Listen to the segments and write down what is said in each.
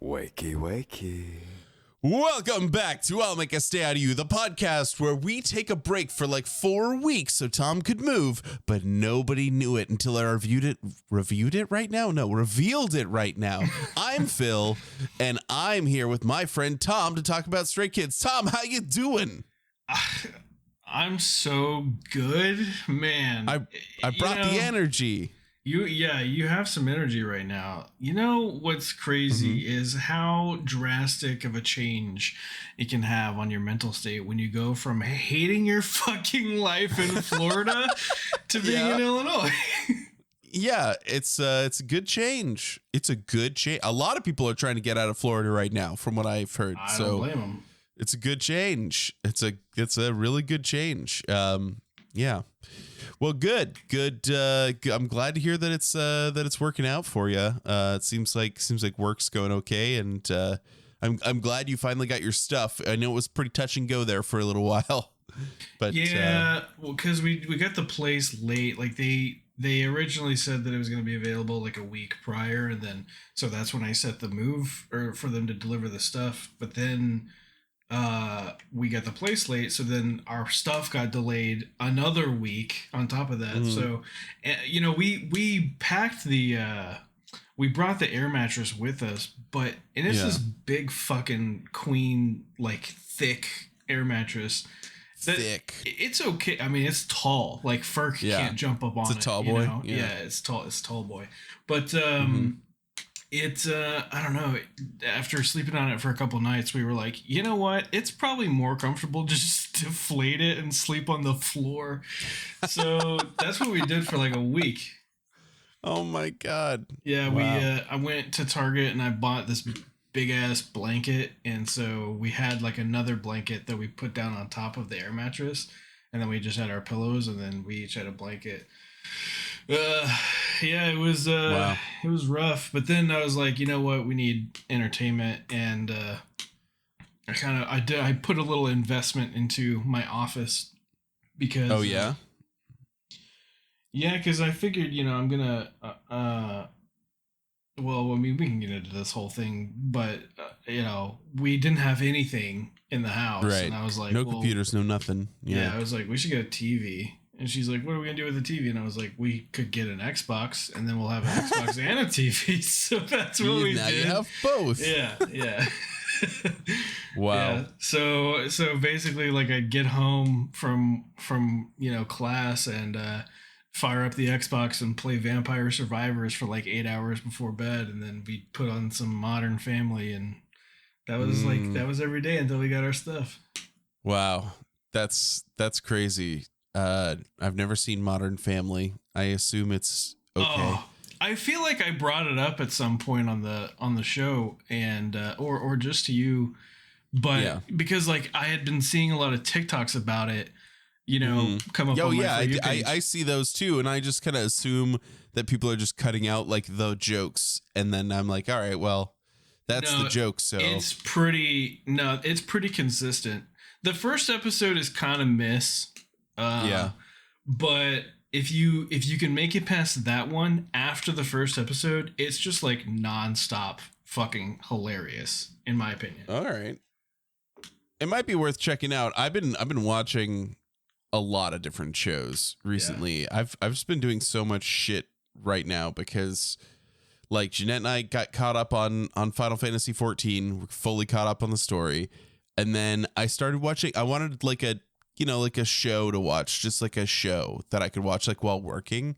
Wakey, wakey. Welcome back to I'll Make a Stay Out of You, the podcast where we take a break for like 4 weeks so Tom could move, but nobody knew it until I reviewed it right now? No, revealed it right now. I'm Phil, and I'm here with my friend Tom to talk about Stray Kids. Tom, how you doing? I'm so good, man. I brought the energy. You have some energy right now. You know what's crazy is how drastic of a change it can have on your mental state when you go from hating your fucking life in Florida to being in Illinois. Yeah, it's a good change. It's a good change. A lot of people are trying to get out of Florida right now, from what I've heard. I don't blame them. It's a good change. It's a really good change. Yeah. Well, good. I'm glad to hear that it's working out for you. It seems like work's going okay, and I'm glad you finally got your stuff. I know it was pretty touch and go there for a little while, but yeah, well, because we got the place late. Like they originally said that it was going to be available like a week prior, and then so that's when I set the move or for them to deliver the stuff. But then we got the place late, so then our stuff got delayed another week on top of that. So you know, we packed we brought the air mattress with us, but it's this big fucking queen, like thick air mattress. Thick. It's okay. I mean, it's tall. Like Ferk can't jump up on it. It's a tall boy. You know? Yeah, it's tall. It's tall boy. But it's I don't know, after sleeping on it for a couple nights, we were like, you know what, it's probably more comfortable to just deflate it and sleep on the floor. So that's what we did for like a week. Oh my god. Yeah. Wow. I went to Target and I bought this big ass blanket, and so we had like another blanket that we put down on top of the air mattress, and then we just had our pillows, and then we each had a blanket. Yeah, it was rough, but then I was like, you know what, we need entertainment, and I put a little investment into my office because because I figured, you know, I'm gonna well, I mean, we can get into this whole thing, but you know, we didn't have anything in the house, right? And I was like, no computers, no nothing. Yeah, I was like, we should get a TV. And she's like, what are we going to do with the TV? And I was like, we could get an Xbox, and then we'll have an Xbox and a TV. So that's what we now did. You have both. Yeah. Wow. Yeah. So basically, like, I'd get home from you know, class and fire up the Xbox and play Vampire Survivors for like 8 hours before bed, and then we'd put on some Modern Family, and that was that was every day until we got our stuff. Wow. That's crazy. I've never seen Modern Family. I assume it's okay. Oh, I feel like I brought it up at some point on the show, and or just to you, but because like I had been seeing a lot of TikToks about it, you know, come up. I see those too, and I just kind of assume that people are just cutting out like the jokes, and then I'm like, all right, well, that's the joke. So it's pretty consistent. The first episode is kind of miss. But if you can make it past that one after the first episode, it's just like nonstop fucking hilarious, in my opinion. All right, it might be worth checking out. I've been watching a lot of different shows recently. Yeah. I've just been doing so much shit right now because like Jeanette and I got caught up on Final Fantasy 14. We're fully caught up on the story, and then I started watching. I wanted like a show to watch, just like a show that I could watch like while working.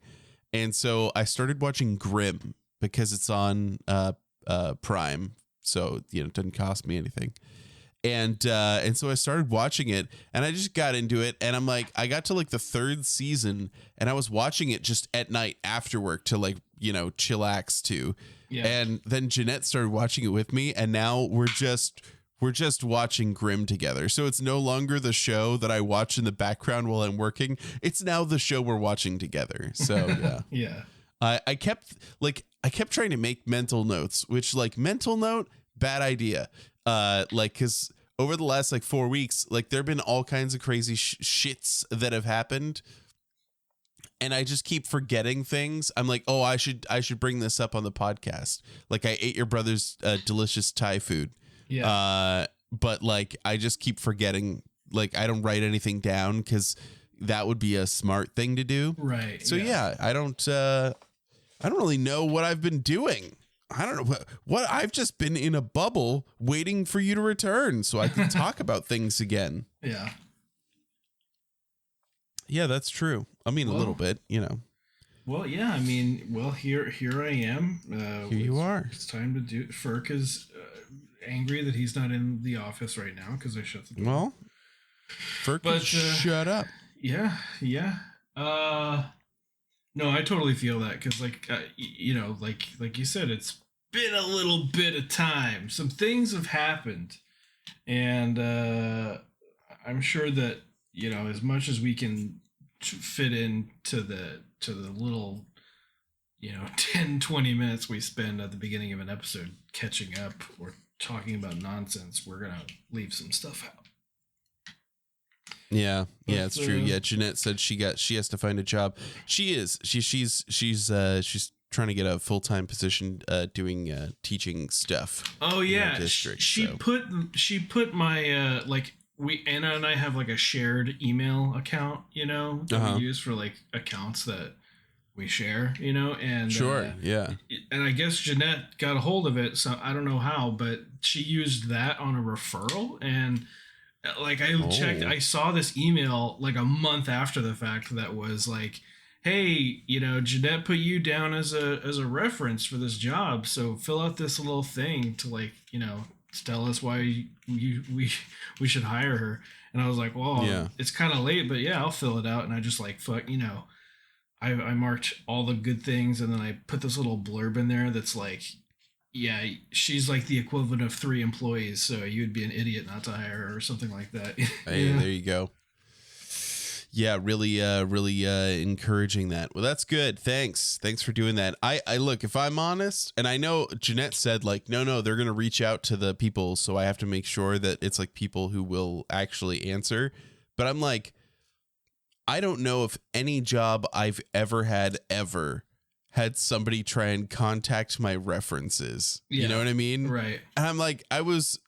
And so I started watching Grimm because it's on Prime. So, you know, it doesn't cost me anything. And so I started watching it, and I just got into it, and I'm like, I got to like the 3rd season, and I was watching it just at night after work to like, you know, chillax too. Yeah. And then Jeanette started watching it with me, and now we're just watching Grimm together. So it's no longer the show that I watch in the background while I'm working. It's now the show we're watching together. So yeah. Yeah. I kept trying to make mental notes, which like mental note, bad idea. Like, because over the last like 4 weeks, like there have been all kinds of crazy shits that have happened. And I just keep forgetting things. I'm like, oh, I should bring this up on the podcast. Like I ate your brother's delicious Thai food. Yeah. But like I just keep forgetting. Like I don't write anything down because that would be a smart thing to do. Right. So yeah, I don't really know what I've been doing. I don't know what I've just been in a bubble waiting for you to return so I can talk about things again. Yeah. Yeah, that's true. I mean, a little bit, you know. Well, yeah. I mean, well, here I am. Here you are. It's time to do. Ferk is angry that he's not in the office right now because I shut the door. Well, Ferk, shut up. Yeah. No, I totally feel that because, like, you know, like you said, it's been a little bit of time. Some things have happened, and I'm sure that, you know, as much as we can fit into the little, you know, 10-20 minutes we spend at the beginning of an episode catching up or talking about nonsense, we're gonna leave some stuff out. Yeah, it's true. Yeah, Jeanette said she has to find a job. She's trying to get a full-time position doing teaching stuff. Oh yeah, in district, she put my like, Anna and I have like a shared email account, you know, that we use for like accounts that we share, you know, and sure, yeah. And I guess Jeanette got a hold of it, so I don't know how, but she used that on a referral, and like I checked, I saw this email like a month after the fact that was like, hey, you know, Jeanette put you down as a reference for this job, so fill out this little thing to, like, you know, tell us why we should hire her. And I was like, well, yeah, it's kind of late, but yeah, I'll fill it out. And I just like, fuck, you know, I marked all the good things, and then I put this little blurb in there that's like, yeah, she's like the equivalent of 3 employees, so you'd be an idiot not to hire her or something like that. Hey, there you go. Yeah, really encouraging that. Well, that's good. Thanks for doing that. I look, if I'm honest, and I know Jeanette said like, no, they're going to reach out to the people. So I have to make sure that it's like people who will actually answer. But I'm like, I don't know if any job I've ever had somebody try and contact my references. Yeah, you know what I mean? Right. And I'm like, I was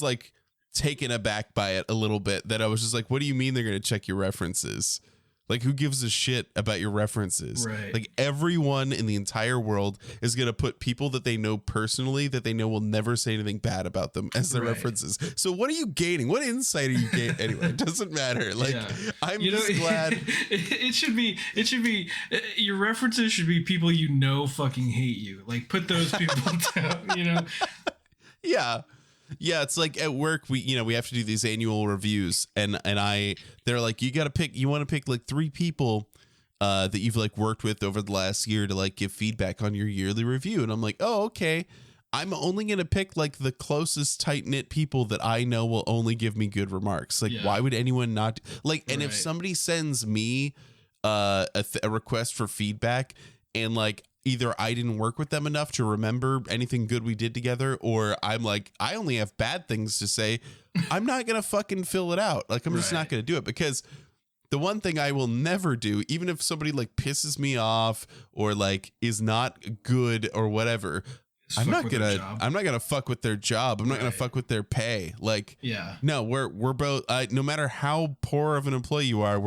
like taken aback by it a little bit, that I was just like, what do you mean they're going to check your references? Like, who gives a shit about your references? Right. Like, everyone in the entire world is going to put people that they know personally that they know will never say anything bad about them as their references. So what are you gaining? What insight are you gaining? Anyway, it doesn't matter. Like, yeah. I'm just glad. It should be your references should be people you know fucking hate you. Like, put those people down, you know? Yeah. Yeah, it's like at work, we have to do these annual reviews, and they're like, you want to pick like 3 people that you've like worked with over the last year to like give feedback on your yearly review. And I'm like, oh, okay. I'm only going to pick like the closest tight knit people that I know will only give me good remarks. Like, why would anyone not like, and if somebody sends me a request for feedback, and like, either I didn't work with them enough to remember anything good we did together, or I'm like, I only have bad things to say, I'm not going to fucking fill it out. Like, I'm just not going to do it, because the one thing I will never do, even if somebody like pisses me off or like is not good or whatever, I'm not going to fuck with their job. I'm not going to fuck with their pay. Like, no, we're both, no matter how poor of an employee you are,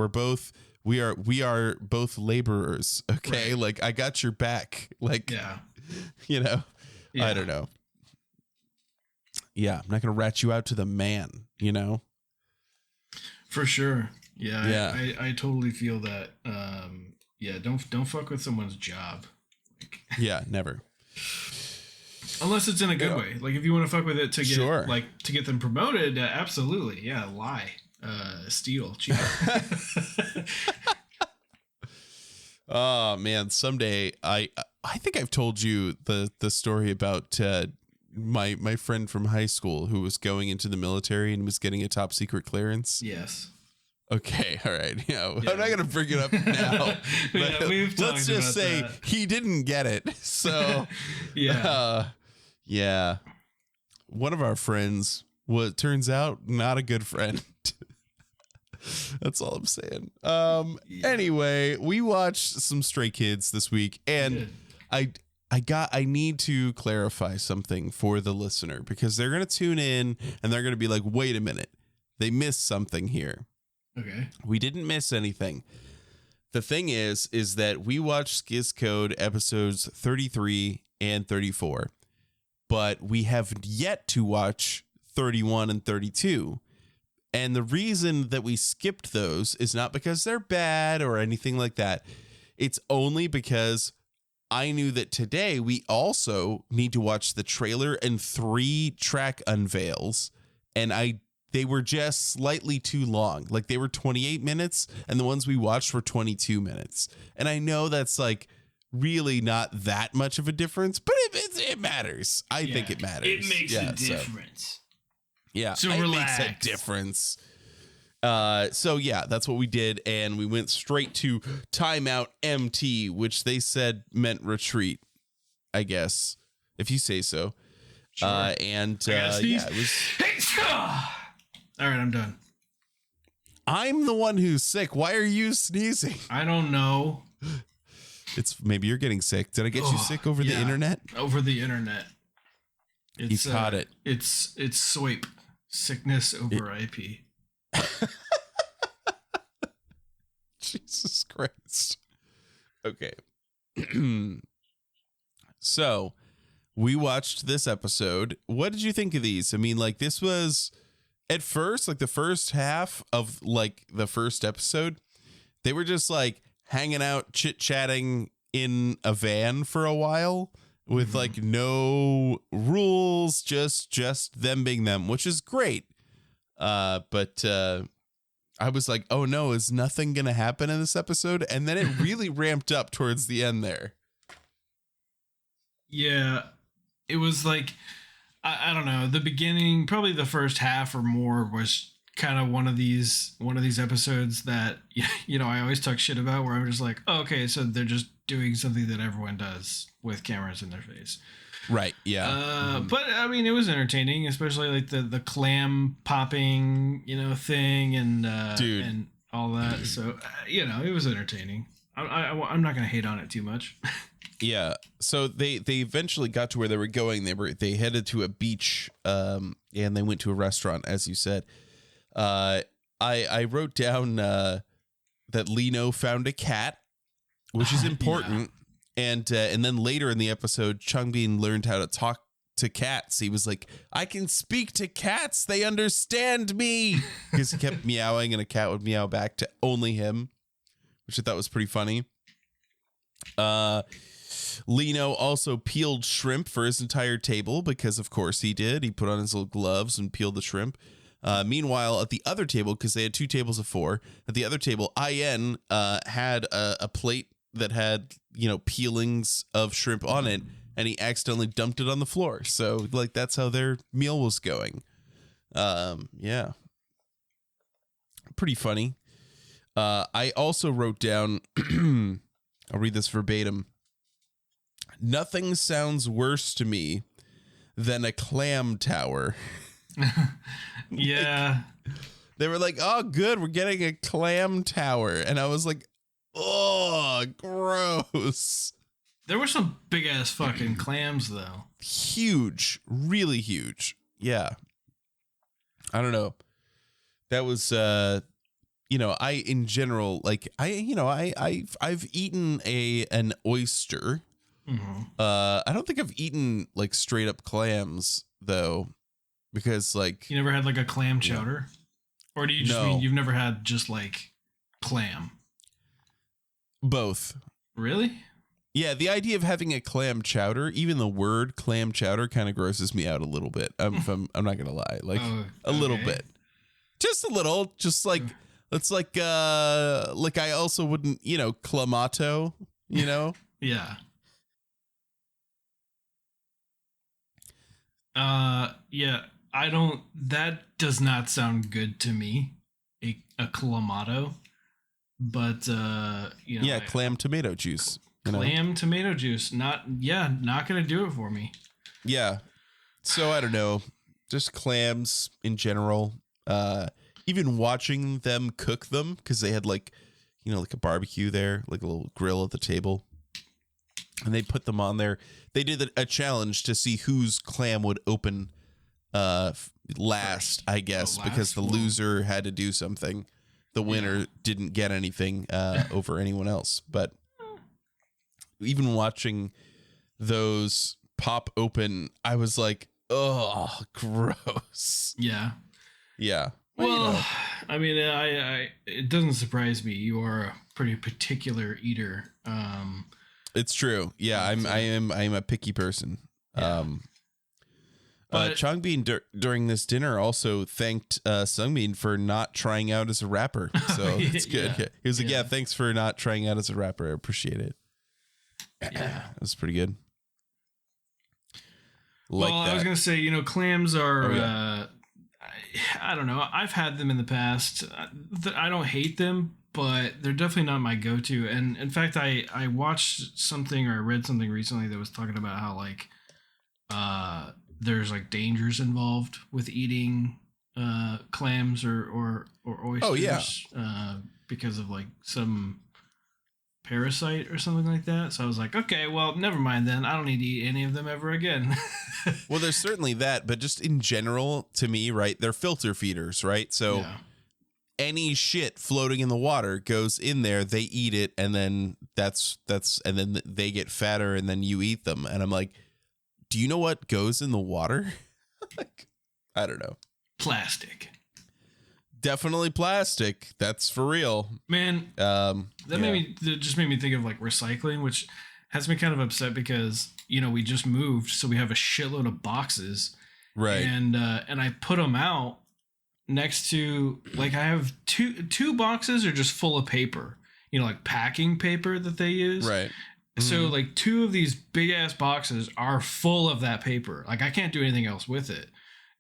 we are both laborers. Okay. Right. Like, I got your back. Like, you know, I don't know. Yeah. I'm not going to rat you out to the man, you know? For sure. Yeah. I totally feel that. Don't fuck with someone's job. Like, yeah. Never. Unless it's in a good way. Like, if you want to fuck with it to get to get them promoted, absolutely. Yeah. Lie. Steal, cheat. Oh man, someday I think I've told you the story about my friend from high school who was going into the military and was getting a top secret clearance. Yes. Okay, all right. Yeah, I'm not gonna bring it up now. But let's just say he didn't get it. So yeah. one of our friends turns out not a good friend. That's all I'm saying. Anyway, we watched some Stray Kids this week, and I need to clarify something for the listener, because they're going to tune in and they're going to be like, wait a minute, they missed something here. Okay. We didn't miss anything. The thing is that we watched SKZ Code episodes 33 and 34, but we have yet to watch 31 and 32. And the reason that we skipped those is not because they're bad or anything like that. It's only because I knew that today we also need to watch the trailer and 3-track unveils. And they were just slightly too long. Like, they were 28 minutes and the ones we watched were 22 minutes. And I know that's like really not that much of a difference, but it matters. I think it matters. It makes a difference. Yeah, so it relax. makes a difference. So yeah, that's what we did, and we went straight to timeout MT, which they said meant retreat, I guess, if you say so. Sure. And it was. All right, I'm done. I'm the one who's sick. Why are you sneezing? I don't know. It's maybe you're getting sick. Did I get you sick over the internet? Over the internet. You caught it. It's SWIP. Sickness over IP. Jesus Christ. Okay. So we watched this episode. What did you think of these? I mean, like, this was at first, like the first half of like the first episode, they were just like hanging out, chit-chatting in a van for a while with like no rules, just them being them, which is great. But I was like, oh no, is nothing going to happen in this episode? And then it really ramped up towards the end there. Yeah, it was like, I don't know, the beginning, probably the first half or more was kind of one of these episodes that, you know, I always talk shit about, where I'm just like, oh, okay, so they're just doing something that everyone does with cameras in their face. Right. Yeah. But I mean, it was entertaining, especially like the clam popping, you know, thing and all that. So, you know, it was entertaining. I'm not going to hate on it too much. Yeah. So they eventually got to where they were going. They headed to a beach, and they went to a restaurant, as you said. I wrote down that Lino found a cat, which is important. Yeah. And then later in the episode, Changbin learned how to talk to cats. He was like, I can speak to cats. They understand me. Because he kept meowing and a cat would meow back to only him, which I thought was pretty funny. Lino also peeled shrimp for his entire table because, of course, he did. He put on his little gloves and peeled the shrimp. Meanwhile, at the other table, because they had 2 tables of 4, at the other table, IN had a plate that had, you know, peelings of shrimp on it, and he accidentally dumped it on the floor. So, like, that's how their meal was going. Yeah. Pretty funny. I also wrote down, I'll read this verbatim. Nothing sounds worse to me than a clam tower. Yeah. They were like, oh, good, we're getting a clam tower. And I was like, oh, gross. There were some big ass fucking clams, though. Huge. Really huge. Yeah. I don't know. That was, you know, in general, like, I've eaten an oyster. Mm-hmm. I don't think I've eaten like straight up clams though, because like, you never had like a clam chowder, or do you just mean you've never had just like clam? Both. Really? Yeah, the idea of having a clam chowder, even the word clam chowder, kind of grosses me out a little bit. I'm not gonna lie, like a little bit, just a little, just like it's like I also wouldn't, you know, clamato, you know. Yeah. Yeah, that does not sound good to me. A clamato, but, you know. Yeah, clam tomato juice. Clam tomato juice. Not going to do it for me. Yeah. So I don't know. just clams in general. Even watching them cook them, because they had like a barbecue there, like a little grill at the table, and they put them on there. They did a challenge to see whose clam would open last, I guess, because the loser had to do something. The winner didn't get anything over anyone else. But even watching those pop open, I was like, oh, gross. Yeah. Yeah. Well, I mean, I it doesn't surprise me. You are a pretty particular eater. It's true. Yeah, I am a picky person. Yeah. But Changbin during this dinner also thanked Sungbin for not trying out as a rapper. So it's good. Yeah. He was like, yeah, thanks for not trying out as a rapper. I appreciate it. Yeah. That's pretty good. I was going to say, clams are, I don't know. I've had them in the past. I don't hate them, but they're definitely not my go-to. And in fact, I watched something, or I read something recently that was talking about how like there's like dangers involved with eating clams or oysters. Oh yeah. Because of like some parasite or something like that. So I was like, okay, well, never mind then. I don't need to eat any of them ever again. Well, there's certainly that, but just in general, to me, right, they're filter feeders, right? So any shit floating in the water goes in there, they eat it, and then and then they get fatter, and then you eat them. And I'm like, do you know what goes in the water? Like, I don't know. Plastic. Definitely plastic. That's for real, man. That just made me think of like recycling, which has me kind of upset because we just moved, so we have a shitload of boxes, right? And I put them out next to, like, I have two boxes are just full of paper, like packing paper that they use, right? So like two of these big ass boxes are full of that paper. Like I can't do anything else with it,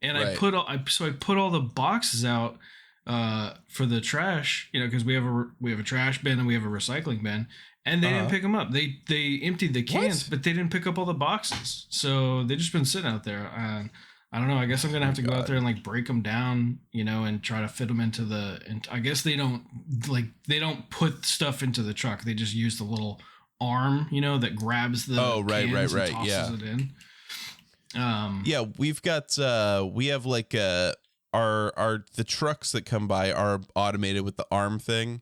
and I put all the boxes out for the trash, because we have a trash bin and we have a recycling bin, and they didn't pick them up. They emptied the cans, but they didn't pick up all the boxes. So they just been sitting out there. And I don't know. I guess I'm gonna have to go out there and like break them down, and try to fit them into the. And I guess they don't put stuff into the truck. They just use the little arm, that grabs the cans and tosses it in. Yeah, we've got we have like the trucks that come by are automated with the arm thing,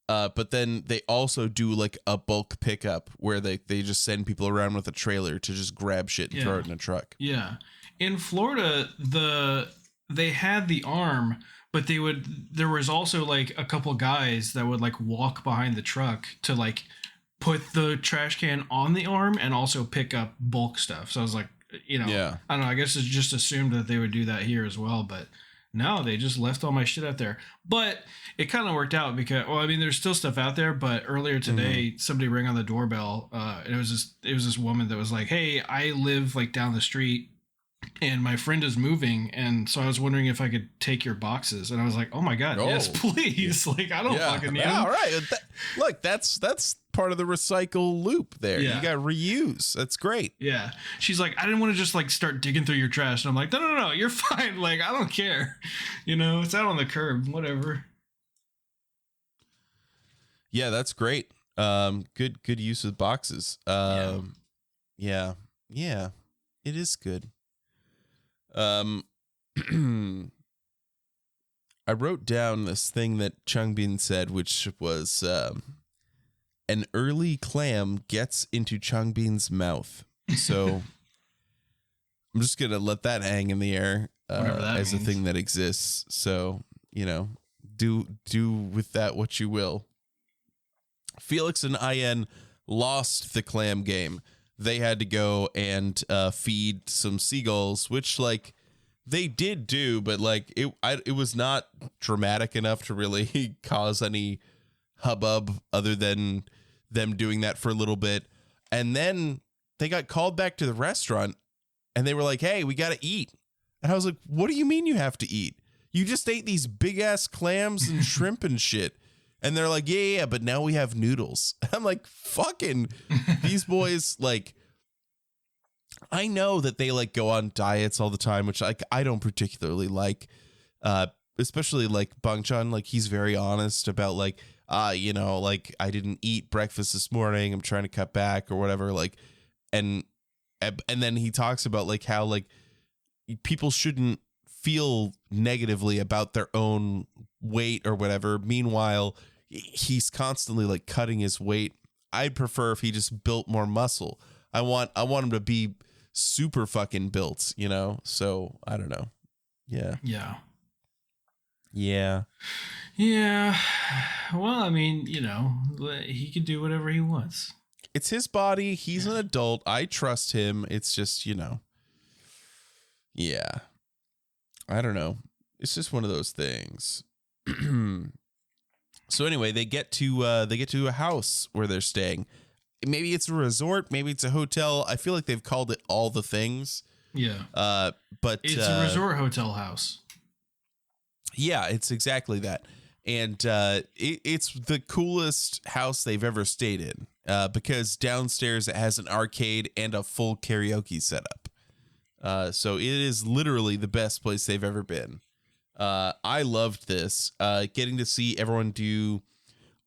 but then they also do like a bulk pickup where they just send people around with a trailer to just grab shit and throw it in a truck. Yeah, in Florida they had the arm, but there was also like a couple guys that would like walk behind the truck to like put the trash can on the arm and also pick up bulk stuff. So I was like, I don't know, I guess it's just assumed that they would do that here as well, but no, they just left all my shit out there. But it kind of worked out because, there's still stuff out there, but earlier today, somebody rang on the doorbell, and it was this woman that was like, hey, I live like down the street and my friend is moving, and so I was wondering if I could take your boxes. And I was like, oh my God, yes, please. Like, I don't fucking need them. All right. Look, that's part of the recycle loop there. You got reuse. That's great. Yeah. She's like, I didn't want to just like start digging through your trash. And I'm like, no, you're fine. Like, I don't care. It's out on the curb, whatever. Yeah, that's great. Good use of boxes. Yeah, it is good. I wrote down this thing that Changbin said, which was an early clam gets into Changbin's mouth. So I'm just gonna let that hang in the air as a thing that exists. So do with that what you will. Felix and IN lost the clam game. They had to go and feed some seagulls, which like they did do, but like it was not dramatic enough to really cause any hubbub other than them doing that for a little bit. And then they got called back to the restaurant and they were like, hey, we got to eat. And I was like, what do you mean you have to eat? You just ate these big ass clams and shrimp and shit. And they're like, yeah, but now we have noodles. I'm like, fucking these boys, like, I know that they like go on diets all the time, which like I don't particularly like, especially like Bang Chan. Like he's very honest about like, you know, like I didn't eat breakfast this morning. I'm trying to cut back or whatever. Like, and then he talks about like how like people shouldn't feel negatively about their own weight or whatever. Meanwhile, he's constantly like cutting his weight. I'd prefer if he just built more muscle. I want him to be super fucking built, you know? So I don't know. Yeah. Yeah. Yeah. Yeah. Well, I mean, you know, he can do whatever he wants. It's his body. He's an adult. I trust him. It's just, you know. Yeah. I don't know. It's just one of those things. So anyway, they get to a house where they're staying. Maybe it's a resort, maybe it's a hotel. I feel like they've called it all the things. Yeah. But it's a resort hotel house. Yeah, it's exactly that. And it's the coolest house they've ever stayed in, because downstairs it has an arcade and a full karaoke setup. So it is literally the best place they've ever been. I loved this. Getting to see everyone do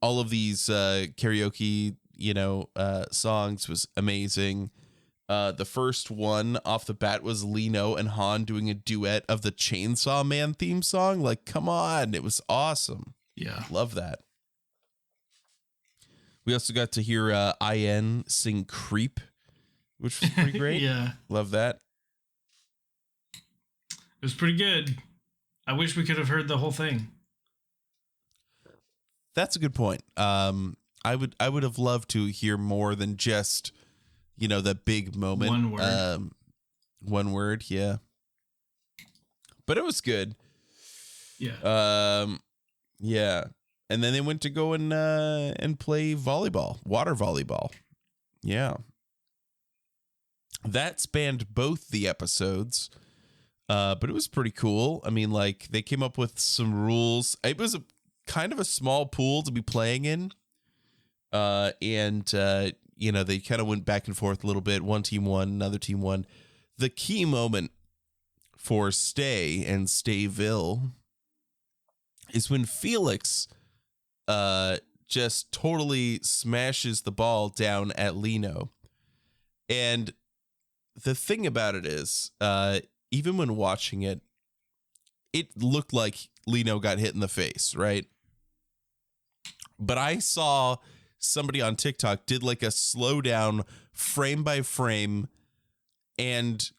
all of these karaoke, you know, songs was amazing. The first one off the bat was Lino and Han doing a duet of the Chainsaw Man theme song. Like, come on. It was awesome. Yeah. Love that. We also got to hear IN sing Creep, which was pretty great. Yeah. Love that. It was pretty good. I wish we could have heard the whole thing. That's a good point. I would have loved to hear more than just, you know, the big moment. One word. One word, yeah. But it was good. Yeah. Yeah. And then they went to go and play volleyball, water volleyball. Yeah. That spanned both the episodes. But it was pretty cool. I mean, like, they came up with some rules. It was kind of a small pool to be playing in. And you know, they kind of went back and forth a little bit. One team won, another team won. The key moment for Stay and Stayville is when Felix just totally smashes the ball down at Lino. And the thing about it is, even when watching it, it looked like Lino got hit in the face, right? But I saw somebody on TikTok did like a slow down frame by frame, and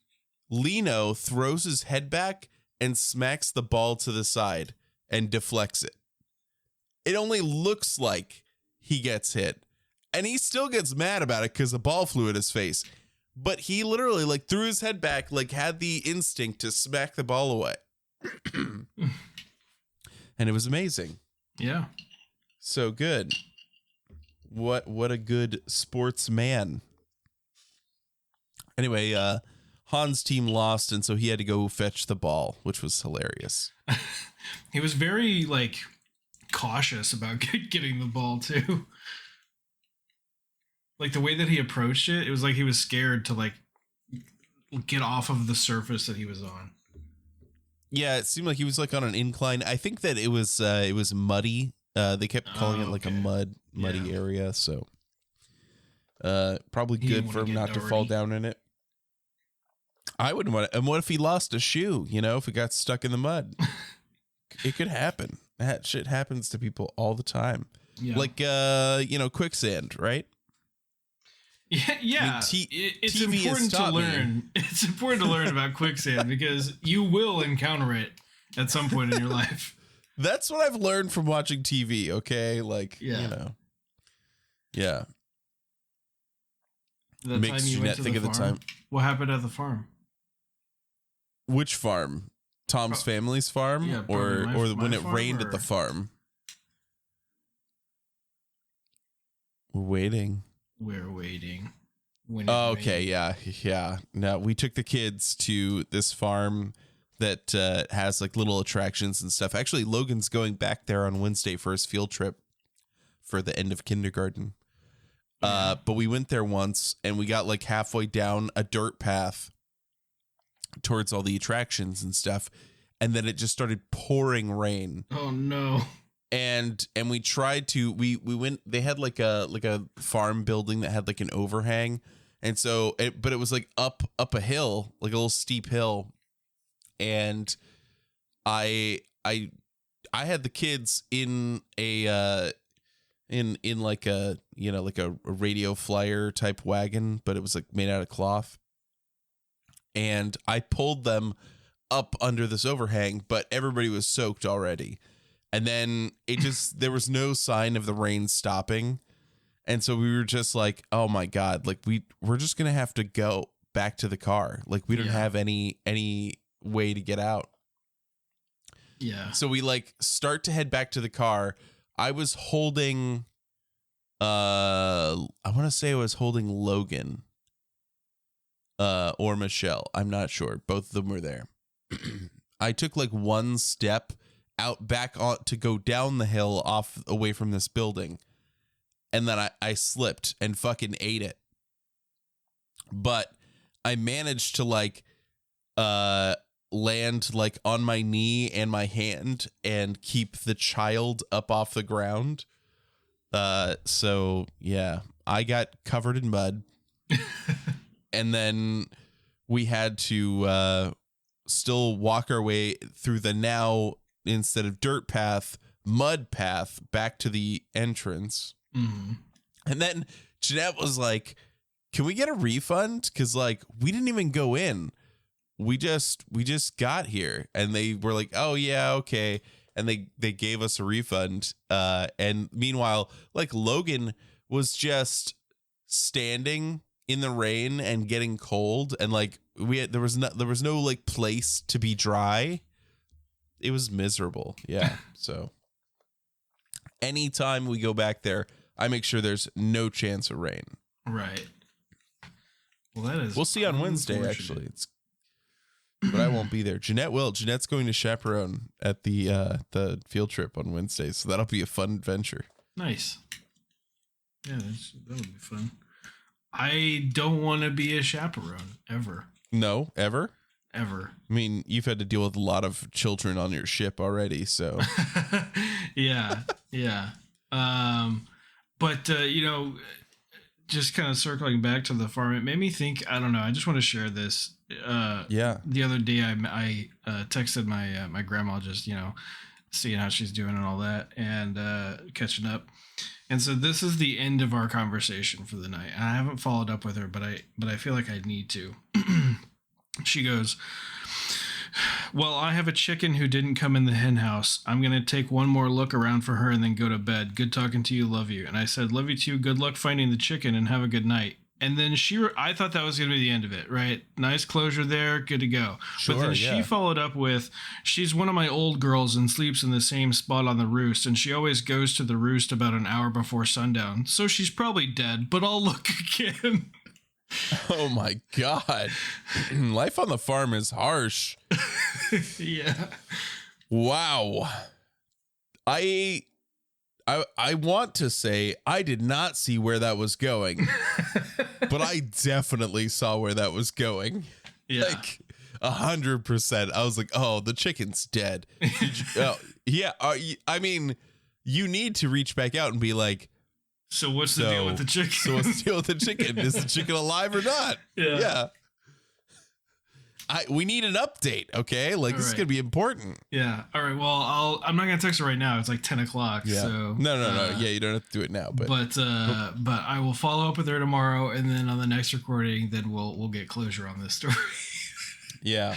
Lino throws his head back and smacks the ball to the side and deflects it. It only looks like he gets hit, and he still gets mad about it because the ball flew at his face. But he literally like threw his head back, like had the instinct to smack the ball away. And it was amazing. Yeah. So good. What a good sportsman. Anyway, Han's team lost, and so he had to go fetch the ball, which was hilarious. He was very like cautious about getting the ball too. Like the way that he approached it, it was like he was scared to like get off of the surface that he was on. Yeah, it seemed like he was like on an incline. I think that it was muddy. They kept calling it like a muddy area, so probably good for him not to fall down in it. I wouldn't want to. And what if he lost a shoe? You know, if it got stuck in the mud, it could happen. That shit happens to people all the time. Yeah. Like you know, quicksand, right? Yeah. I mean, it's TV important to learn. It's important to learn about quicksand because you will encounter it at some point in your life. That's what I've learned from watching TV. Okay, like you know, yeah. The Makes time you went to think the of the farm? time. What happened at the farm? Which farm? Tom's family's farm, Yeah, or my when it farm, rained at the farm? We're waiting. We're waiting. When it Okay, rained. yeah. No, we took the kids to this farm that has like little attractions and stuff. Actually, Logan's going back there on Wednesday for his field trip for the end of kindergarten. But we went there once and we got like halfway down a dirt path towards all the attractions and stuff. And then it just started pouring rain. Oh no. And we tried to, we went, they had like a farm building that had like an overhang. And so, but it was like up a hill, like a little steep hill. And I had the kids in a, in like a, you know, like a radio flyer type wagon, but it was like made out of cloth. And I pulled them up under this overhang, but everybody was soaked already. And then it just, there was no sign of the rain stopping. And so we were just like, oh my God, like we're just going to have to go back to the car. Like we don't have any way to get out. Yeah. So we like start to head back to the car. I was holding, I want to say I was holding Logan, or Michelle. I'm not sure. Both of them were there. I took like one step out back on to go down the hill off away from this building. And then I slipped and fucking ate it. But I managed to like, land like on my knee and my hand and keep the child up off the ground. So yeah, I got covered in mud. And then we had to still walk our way through the now, instead of dirt path, mud path back to the entrance. Mm-hmm. And then Jeanette was like, can we get a refund? Because like we didn't even go in. We just got here. And they were like, oh yeah, okay. And they gave us a refund. And meanwhile, like Logan was just standing in the rain and getting cold, and like there was no like place to be dry. It was miserable. Yeah. So anytime we go back there, I make sure there's no chance of rain. Right. Well, that is. We'll see on Wednesday. Actually, but I won't be there. Jeanette will. Jeanette's going to chaperone at the field trip on Wednesday, so that'll be a fun adventure. Nice. Yeah, that would be fun. I don't want to be a chaperone ever. No, ever? Ever. I mean, you've had to deal with a lot of children on your ship already, so. Yeah. But you know, just kind of circling back to the farm, it made me think, I don't know, I just want to share this. Yeah. The other day I texted my grandma, just, you know, seeing how she's doing and all that, and catching up. And so this is the end of our conversation for the night. And I haven't followed up with her, but I feel like I need to. She goes, well, I have a chicken who didn't come in the hen house. I'm going to take one more look around for her and then go to bed. Good talking to you. Love you. And I said, love you too. Good luck finding the chicken and have a good night. And then I thought that was going to be the end of it, right? Nice closure there. Good to go. Sure, but then she followed up with, she's one of my old girls and sleeps in the same spot on the roost. And she always goes to the roost about an hour before sundown. So she's probably dead, but I'll look again. Oh my God. Life on the farm is harsh. Yeah. Wow. I want to say I did not see where that was going, but I definitely saw where that was going. Yeah. Like 100%. I was like, oh, the chicken's dead. Yeah. I mean, you need to reach back out and be like, so what's the deal with the chicken? So what's the deal with the chicken? Is the chicken alive or not? Yeah. We need an update, okay? Like, this is going to be important. Yeah. All right. Well, I'm not going to text her right now. It's like 10 o'clock. Yeah. So No. Yeah, you don't have to do it now. But I will follow up with her tomorrow, and then on the next recording, then we'll get closure on this story. Yeah.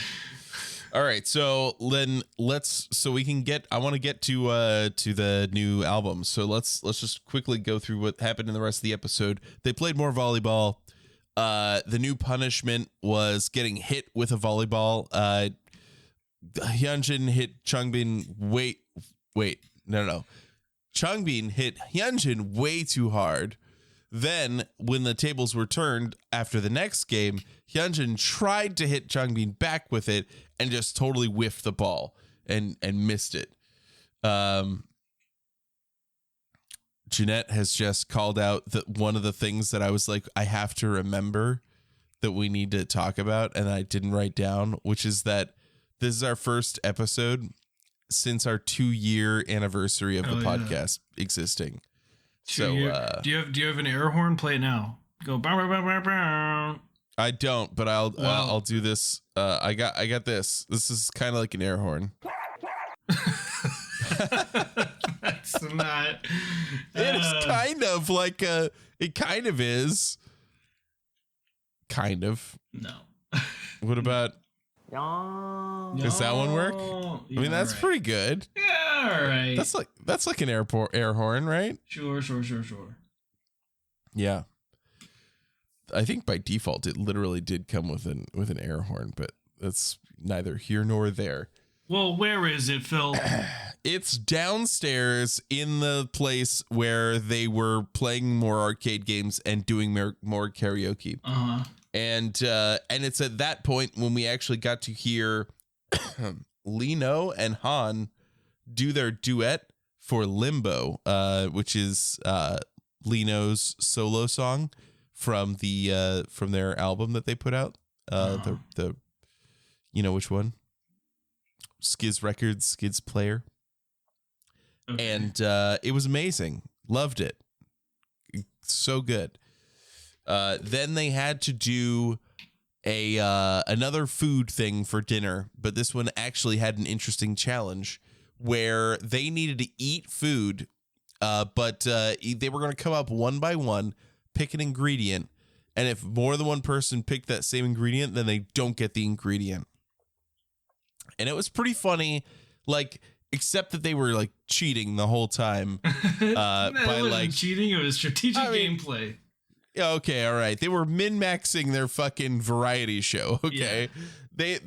All right. So then we can get, I want to get to the new album. So let's just quickly go through what happened in the rest of the episode. They played more volleyball. The new punishment was getting hit with a volleyball. Hyunjin hit Changbin no. Changbin hit Hyunjin way too hard. Then when the tables were turned after the next game, Hyunjin tried to hit Changbin back with it and just totally whiffed the ball and missed it. Jeanette has just called out that one of the things that I was like, I have to remember that we need to talk about, and I didn't write down, which is that this is our first episode since our 2-year anniversary of the podcast existing. So do you have an air horn? Play it now. Go bow, bow, bow, bow, bow. I don't, but I'll do this. I got this. This is kind of like an air horn. That's not. It's kind of like a. It kind of is. Kind of. No. What about? Does that one work? I mean, that's pretty good. Yeah, all right. That's like an air horn, right? Sure. Yeah. I think by default it literally did come with an air horn, but that's neither here nor there. Well, where is it, Phil? It's downstairs in the place where they were playing more arcade games and doing more karaoke. Uh-huh. And it's at that point when we actually got to hear Lino and Han do their duet for Limbo, which is Lino's solo song from their album that they put out. The you know which one? Skiz Records, Skiz Player. Okay. And it was amazing. Loved it. So good. Then they had to do another food thing for dinner, but this one actually had an interesting challenge where they needed to eat food, but they were going to come up one by one, pick an ingredient, and if more than one person picked that same ingredient, then they don't get the ingredient. And it was pretty funny, like, except that they were like cheating the whole time. By like cheating, it was strategic gameplay. Okay, all right. They were min-maxing their fucking variety show. Okay, yeah.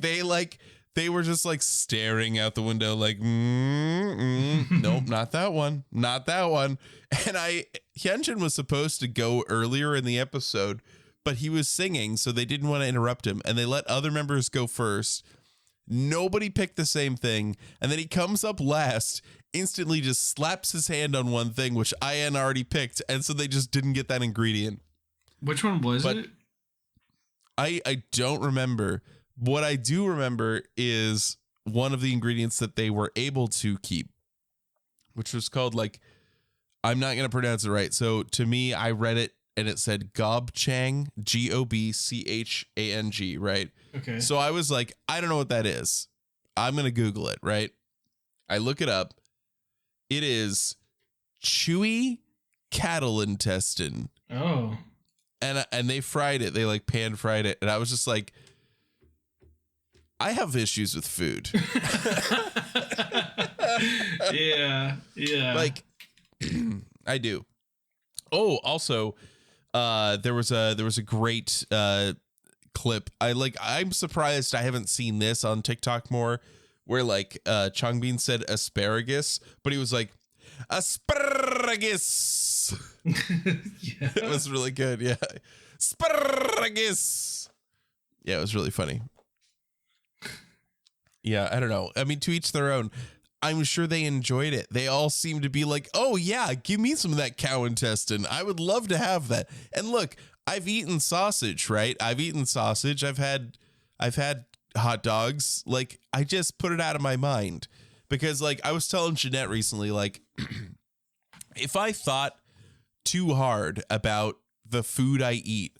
They were just like staring out the window, like, nope, not that one, not that one. And Hyunjin was supposed to go earlier in the episode, but he was singing, so they didn't want to interrupt him, and they let other members go first. Nobody picked the same thing, and then he comes up last, instantly just slaps his hand on one thing, which IN already picked, and so they just didn't get that ingredient. Which one was it? I don't remember. What I do remember is one of the ingredients that they were able to keep, which was called, like, I'm not going to pronounce it right. So to me, I read it and it said gobchang, Gobchang, right? Okay. So I was like, I don't know what that is. I'm going to Google it, right? I look it up. It is chewy cattle intestine. Oh. And they fried it. They like pan fried it. And I was just like, I have issues with food. Yeah. Like I do. Oh, also, there was a great clip. I'm surprised I haven't seen this on TikTok more, where like Changbin said asparagus, but he was like asparagus. Yeah. It was really good. Yeah. Asparagus. Yeah, it was really funny. Yeah, I don't know. I mean, to each their own. I'm sure they enjoyed it. They all seem to be like, oh yeah, give me some of that cow intestine. I would love to have that. And look, I've eaten sausage, right? I've eaten sausage. I've had hot dogs. Like, I just put it out of my mind because, like, I was telling Jeanette recently, like, if I thought too hard about the food I eat,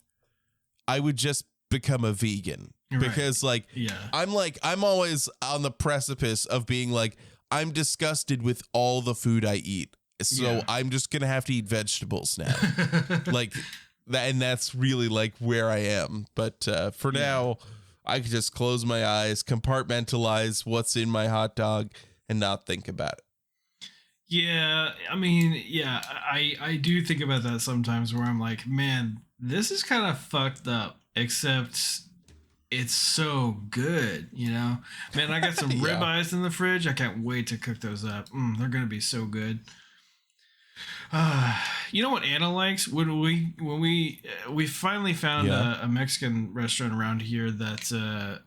I would just become a vegan. Right. Because, like, yeah. I'm always on the precipice of being like, I'm disgusted with all the food I eat. So yeah. I'm just going to have to eat vegetables now. Like that. And that's really like where I am. But for now, I can just close my eyes, compartmentalize what's in my hot dog and not think about it. Yeah. I mean, yeah, I do think about that sometimes where I'm like, man, this is kind of fucked up, except it's so good, you know? Man, I got some ribeyes in the fridge. I can't wait to cook those up. They're going to be so good. You know what Anna likes? When we finally found a Mexican restaurant around here that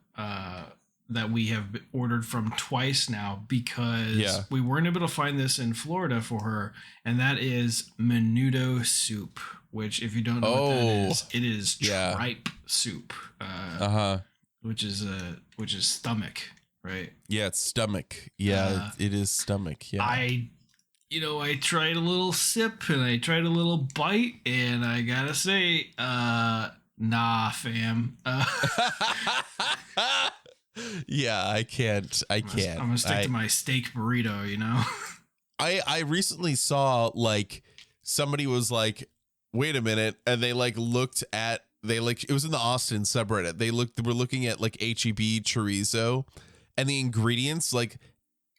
that we have ordered from twice now because we weren't able to find this in Florida for her, and that is menudo soup. Which, if you don't know what that is, it is tripe soup. Which is stomach, right? Yeah, it's stomach. Yeah, it is stomach. Yeah. I tried a little sip and I tried a little bite, and I gotta say, nah, fam. Yeah, I can't. I'm gonna stick to my steak burrito, you know? I recently saw, like, somebody was like, wait a minute, and they like looked at, it was in the Austin subreddit. They were looking at like HEB chorizo, and the ingredients like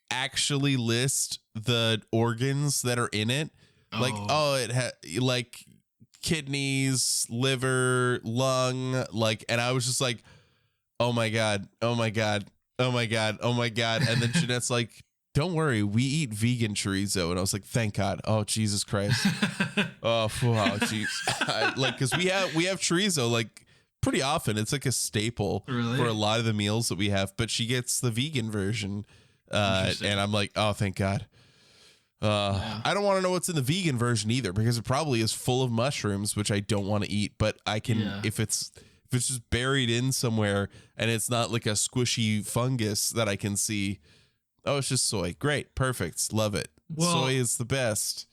actually list the organs that are in it. Like, it had like kidneys, liver, lung, like, and I was just like, oh my God. And then Jeanette's like, don't worry, we eat vegan chorizo. And I was like, thank God. Oh, Jesus Christ. Oh, jeez. Like, because we have chorizo like pretty often. It's like a staple for a lot of the meals that we have, but she gets the vegan version. And I'm like, oh, thank God. I don't want to know what's in the vegan version either, because it probably is full of mushrooms, which I don't want to eat, but I can, if it's just buried in somewhere and it's not like a squishy fungus that I can see. Oh, it's just soy. Great. Perfect. Love it. Well, soy is the best.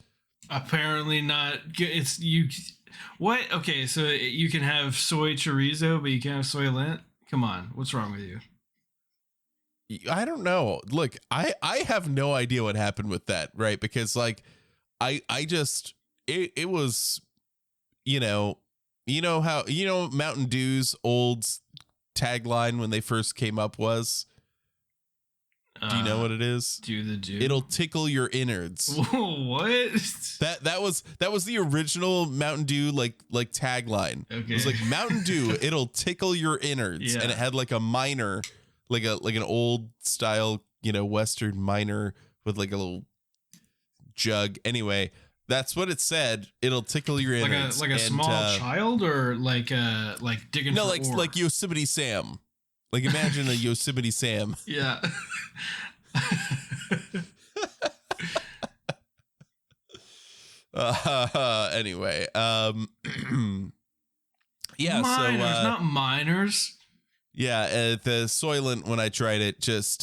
Apparently not. It's you. What? Okay. So you can have soy chorizo, but you can't have soy lint. Come on. What's wrong with you? I don't know. Look, I have no idea what happened with that. Right. Because like, I just, it was, how, Mountain Dew's old tagline when they first came up was, do you know what it is? It'll tickle your innards. What? That was the original Mountain Dew like tagline. Okay. It was like, Mountain Dew, it'll tickle your innards. And it had like a miner, like an old style, Western miner with like a little jug. Anyway, that's what it said. It'll tickle your innards. Like a small child, or like digging for ore? Like Yosemite Sam. Like, imagine a Yosemite Sam. Yeah. Anyway, yeah. Miners, not miners. Yeah, the Soylent, when I tried it, just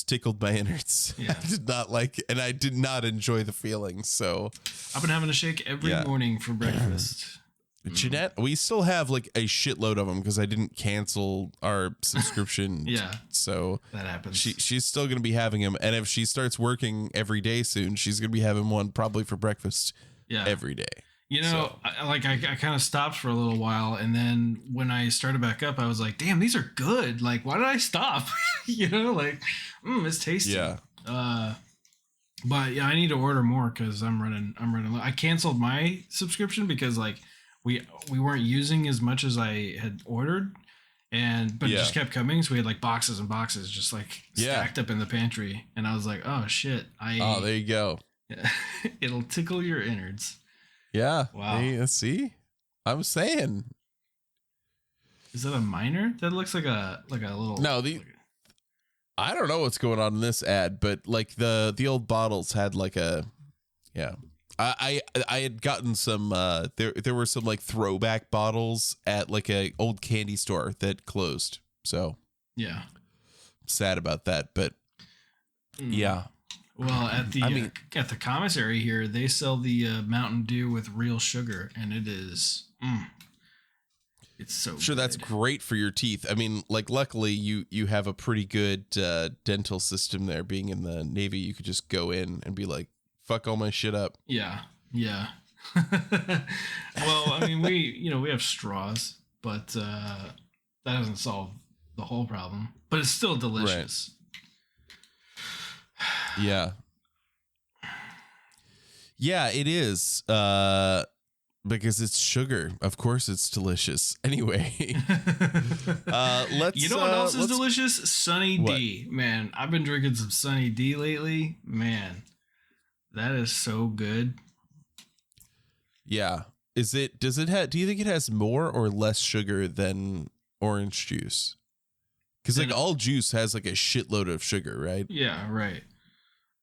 tickled my innards. Yeah. I did not like it, and I did not enjoy the feeling. So I've been having a shake every morning for breakfast. Jeanette, we still have like a shitload of them because I didn't cancel our subscription. So that happens. She's still going to be having them. And if she starts working every day soon, she's going to be having one probably for breakfast every day. I kind of stopped for a little while. And then when I started back up, I was like, damn, these are good. Like, why did I stop? It's tasty. Yeah. But yeah, I need to order more because I'm running low. I canceled my subscription because like, we weren't using as much as I had ordered, but it just kept coming. So we had like boxes and boxes just like stacked up in the pantry. And I was like, oh shit. There you go. It'll tickle your innards. Yeah. Wow. Hey, see, I'm saying. Is that a miner? That looks like a little. No, I don't know what's going on in this ad, but like the old bottles had like a, I had gotten some there were some like throwback bottles at like a old candy store that closed. So yeah, I'm sad about that, but yeah. Well, at the commissary here, they sell the Mountain Dew with real sugar, and it is it's so sure good. That's great for your teeth. I mean, like luckily you have a pretty good dental system there. Being in the Navy, you could just go in and be like, fuck all my shit up. Yeah. Well, I mean, we have straws, but that doesn't solve the whole problem. But it's still delicious. Right. Yeah, it is. Because it's sugar. Of course, it's delicious. Anyway, let's. You know what else is delicious? Sunny D. Man, I've been drinking some Sunny D lately. Man. That is so good. Yeah. Do you think it has more or less sugar than orange juice? Because like all juice has like a shitload of sugar, right? Yeah, right.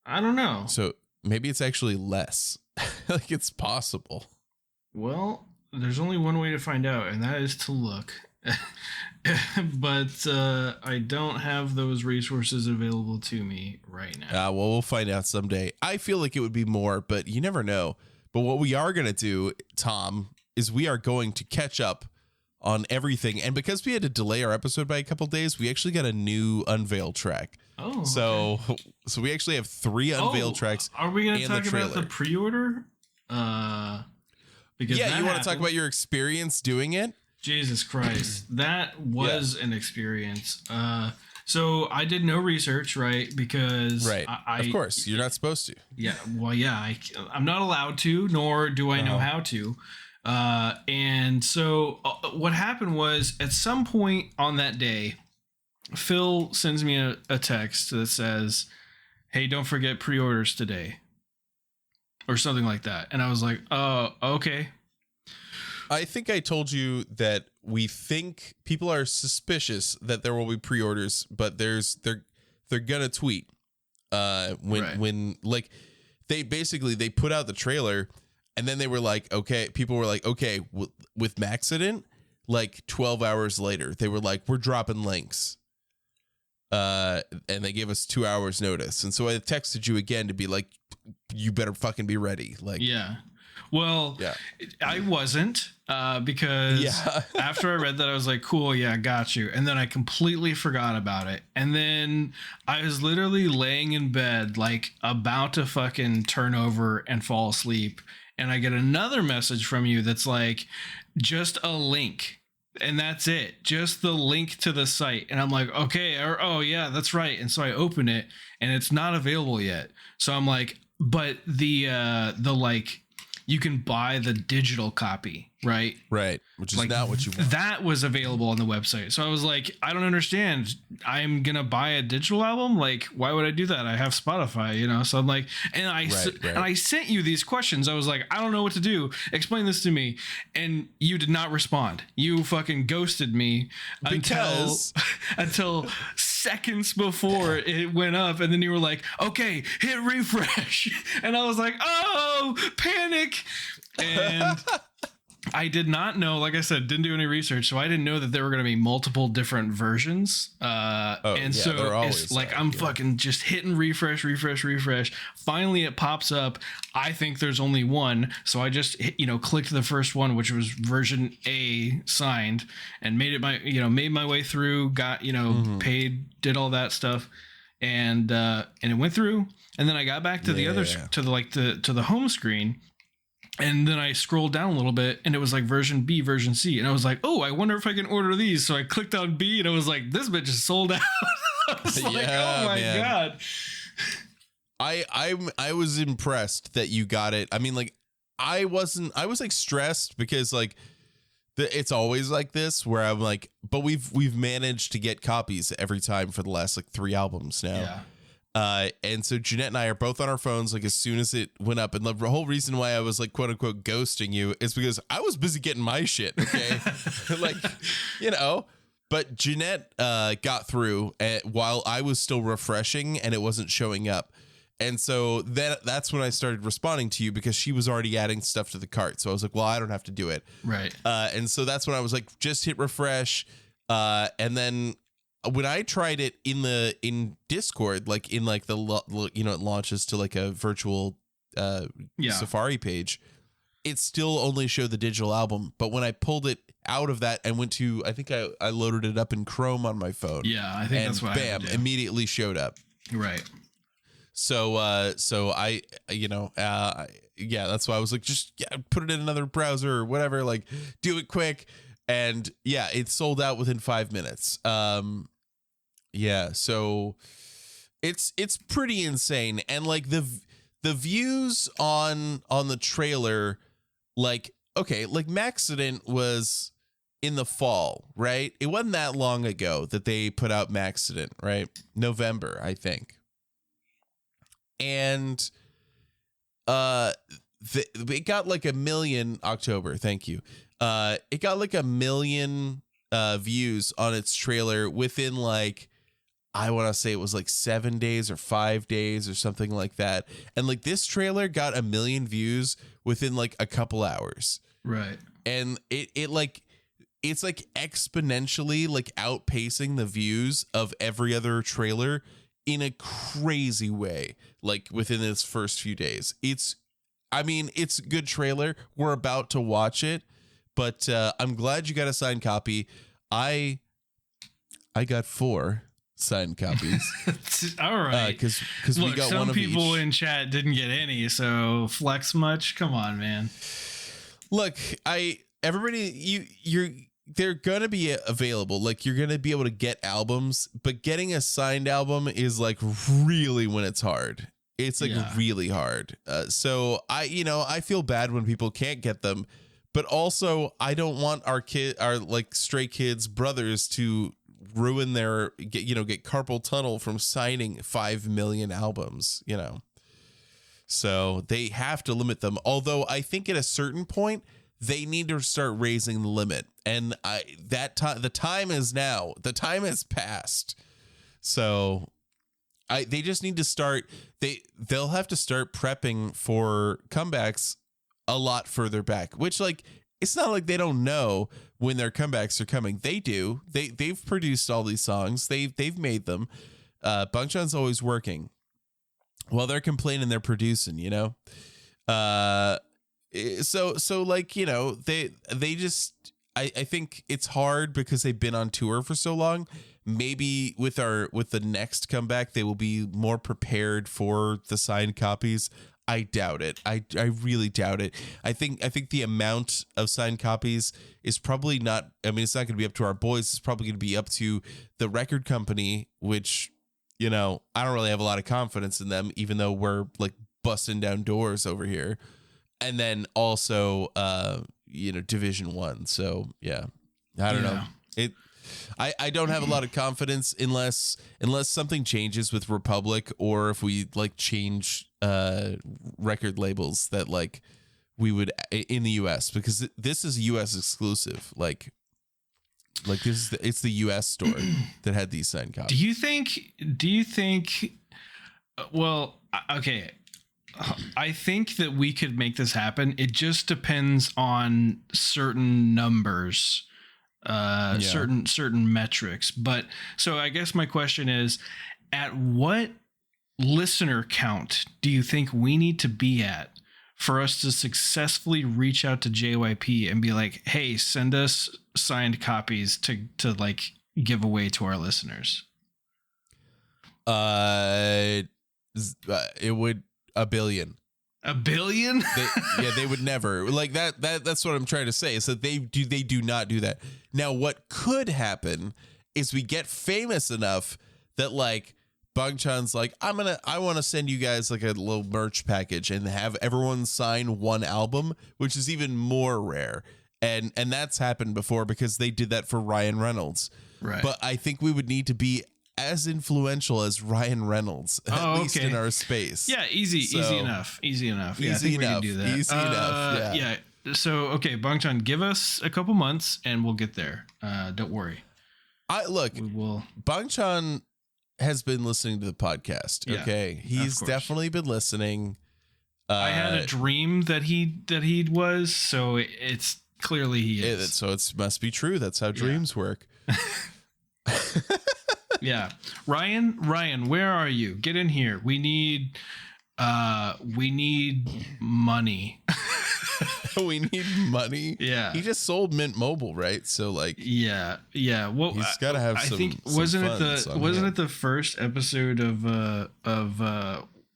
I don't know. So maybe it's actually less. Like it's possible. Well, there's only one way to find out, and that is to look. But I don't have those resources available to me right now. Well, we'll find out someday. I feel like it would be more, but you never know. But what we are going to do, Tom, is we are going to catch up on everything. And because we had to delay our episode by a couple days, we actually got a new unveil track. Oh, so we actually have 3 unveil tracks. Are we going to talk about the pre-order? Because you want to talk about your experience doing it? Jesus Christ, that was an experience. So I did no research, right? Because of course, you're not supposed to. Yeah, well, yeah, I'm not allowed to, nor do I know how to. And so what happened was, at some point on that day, Phil sends me a text that says, "Hey, don't forget pre-orders today," or something like that. And I was like, "Oh, okay." I think I told you that we think people are suspicious that there will be pre-orders, but they're gonna tweet when like they put out the trailer, and then they were like, okay, people were like, okay, with Maxident, like 12 hours later, they were like, we're dropping links. And they gave us 2 hours notice. And so I texted you again to be like, you better fucking be ready. Like, yeah. Well, I wasn't because after I read that, I was like, cool, yeah, got you. And then I completely forgot about it. And then I was literally laying in bed, like about to fucking turn over and fall asleep. And I get another message from you that's like, just a link. And that's it. Just the link to the site. And I'm like, okay, oh yeah, that's right. And so I open it and it's not available yet. So I'm like, but the like, you can buy the digital copy, right? Right. Which is like, not what you want. That was available on the website. So I was like, I don't understand. I'm going to buy a digital album. Like, why would I do that? I have Spotify, you know? So I'm like, and I sent you these questions. I was like, I don't know what to do. Explain this to me. And you did not respond. You fucking ghosted me until seconds before it went up. And then you were like, okay, hit refresh. And I was like, oh, panic. And I did not know, like I said, didn't do any research, so I didn't know that there were going to be multiple different versions. So it's like I'm fucking just hitting refresh. Finally, it pops up. I think there's only one, so I just clicked the first one, which was version A signed, and made my way through. Got paid, did all that stuff, and it went through. And then I got back to to the home screen. And then I scrolled down a little bit and it was like version B, version C. And I was like, oh, I wonder if I can order these. So I clicked on B and it was like, this bitch is sold out. I was like, oh my God. I was impressed that you got it. I mean, like, I was like stressed because like it's always like this where I'm like, but we've managed to get copies every time for the last like 3 albums now. Yeah. And so Jeanette and I are both on our phones like as soon as it went up, and the whole reason why I was like quote unquote ghosting you is because I was busy getting my shit. Okay. Like, but Jeanette got through while I was still refreshing and it wasn't showing up. And so that's when I started responding to you because she was already adding stuff to the cart. So I was like, well, I don't have to do it. Right. And so that's when I was like, just hit refresh. And then when I tried it in Discord, like in like it launches to like a virtual Safari page, it still only showed the digital album. But when I pulled it out of that and went to, I think I loaded it up in Chrome on my phone. Yeah, I think that's what bam, immediately showed up. Right. So I that's why I was like, just put it in another browser or whatever, like do it quick. And it sold out within 5 minutes. So it's pretty insane. And like the views on the trailer, like, okay, like Maxident was in the fall, right? It wasn't that long ago that they put out Maxident, right? November, I think. And it got like 1 million October. Thank you. It got like 1 million views on its trailer within like, I want to say it was like 7 days or 5 days or something like that. And like this trailer got 1 million views within like a couple hours. Right. And it's like exponentially like outpacing the views of every other trailer in a crazy way, like within its first few days. It's a good trailer. We're about to watch it, but I'm glad you got a signed copy. I got 4 signed copies. All right, because we got some one of people each. in chat didn't get any, so flex much. Come on, man. Look, they're gonna be available. Like you're gonna be able to get albums, but getting a signed album is like really when it's hard. It's like really hard. So I feel bad when people can't get them, but also I don't want our like stray kids brothers to ruin their get carpal tunnel from signing 5 million albums, so they have to limit them. Although I think at a certain point they need to start raising the limit, and the time is now. The time has passed. So they just need to start. They'll have to start prepping for comebacks a lot further back, which like it's not like they don't know when their comebacks are coming. They do. They've produced all these songs. They've made them. Bangchan's always working. While they're complaining, they're producing. So like they just I think it's hard because they've been on tour for so long. Maybe with the next comeback they will be more prepared for the signed copies. I doubt it. I really doubt it. I think the amount of signed copies is probably not. I mean, it's not going to be up to our boys. It's probably going to be up to the record company, which I don't really have a lot of confidence in them, even though we're like busting down doors over here. And then also, Division 1. So yeah, I don't know. I don't have a lot of confidence unless something changes with Republic, or if we like change record labels that like we would in the US, because this is US exclusive. Like it's the US store that had these signed copies. Do you think well, okay, I think that we could make this happen. It just depends on certain numbers, certain metrics. But so I guess my question is, at what listener count do you think we need to be at for us to successfully reach out to JYP and be like, hey, send us signed copies to like give away to our listeners? It would 1 billion. 1 billion? They would never like that. That's what I'm trying to say. So they do not do that. Now, what could happen is we get famous enough that like Bangchan's like, I want to send you guys like a little merch package and have everyone sign one album, which is even more rare. And that's happened before because they did that for Ryan Reynolds. Right. But I think we would need to be as influential as Ryan Reynolds, at least in our space. Yeah, easy enough. Yeah, easy I think enough. We can do that. Easy enough. Yeah. So, okay, Bangchan, give us a couple months and we'll get there. Don't worry. Bangchan has been listening to the podcast. Okay, he's definitely been listening. I had a dream that he was, so it's clearly he is. So it must be true. That's how dreams work. Yeah. Ryan, where are you? Get in here. We need money. We need money. Yeah. He just sold Mint Mobile, right? So like, yeah. Well, he's got to have some. I think wasn't it the first episode of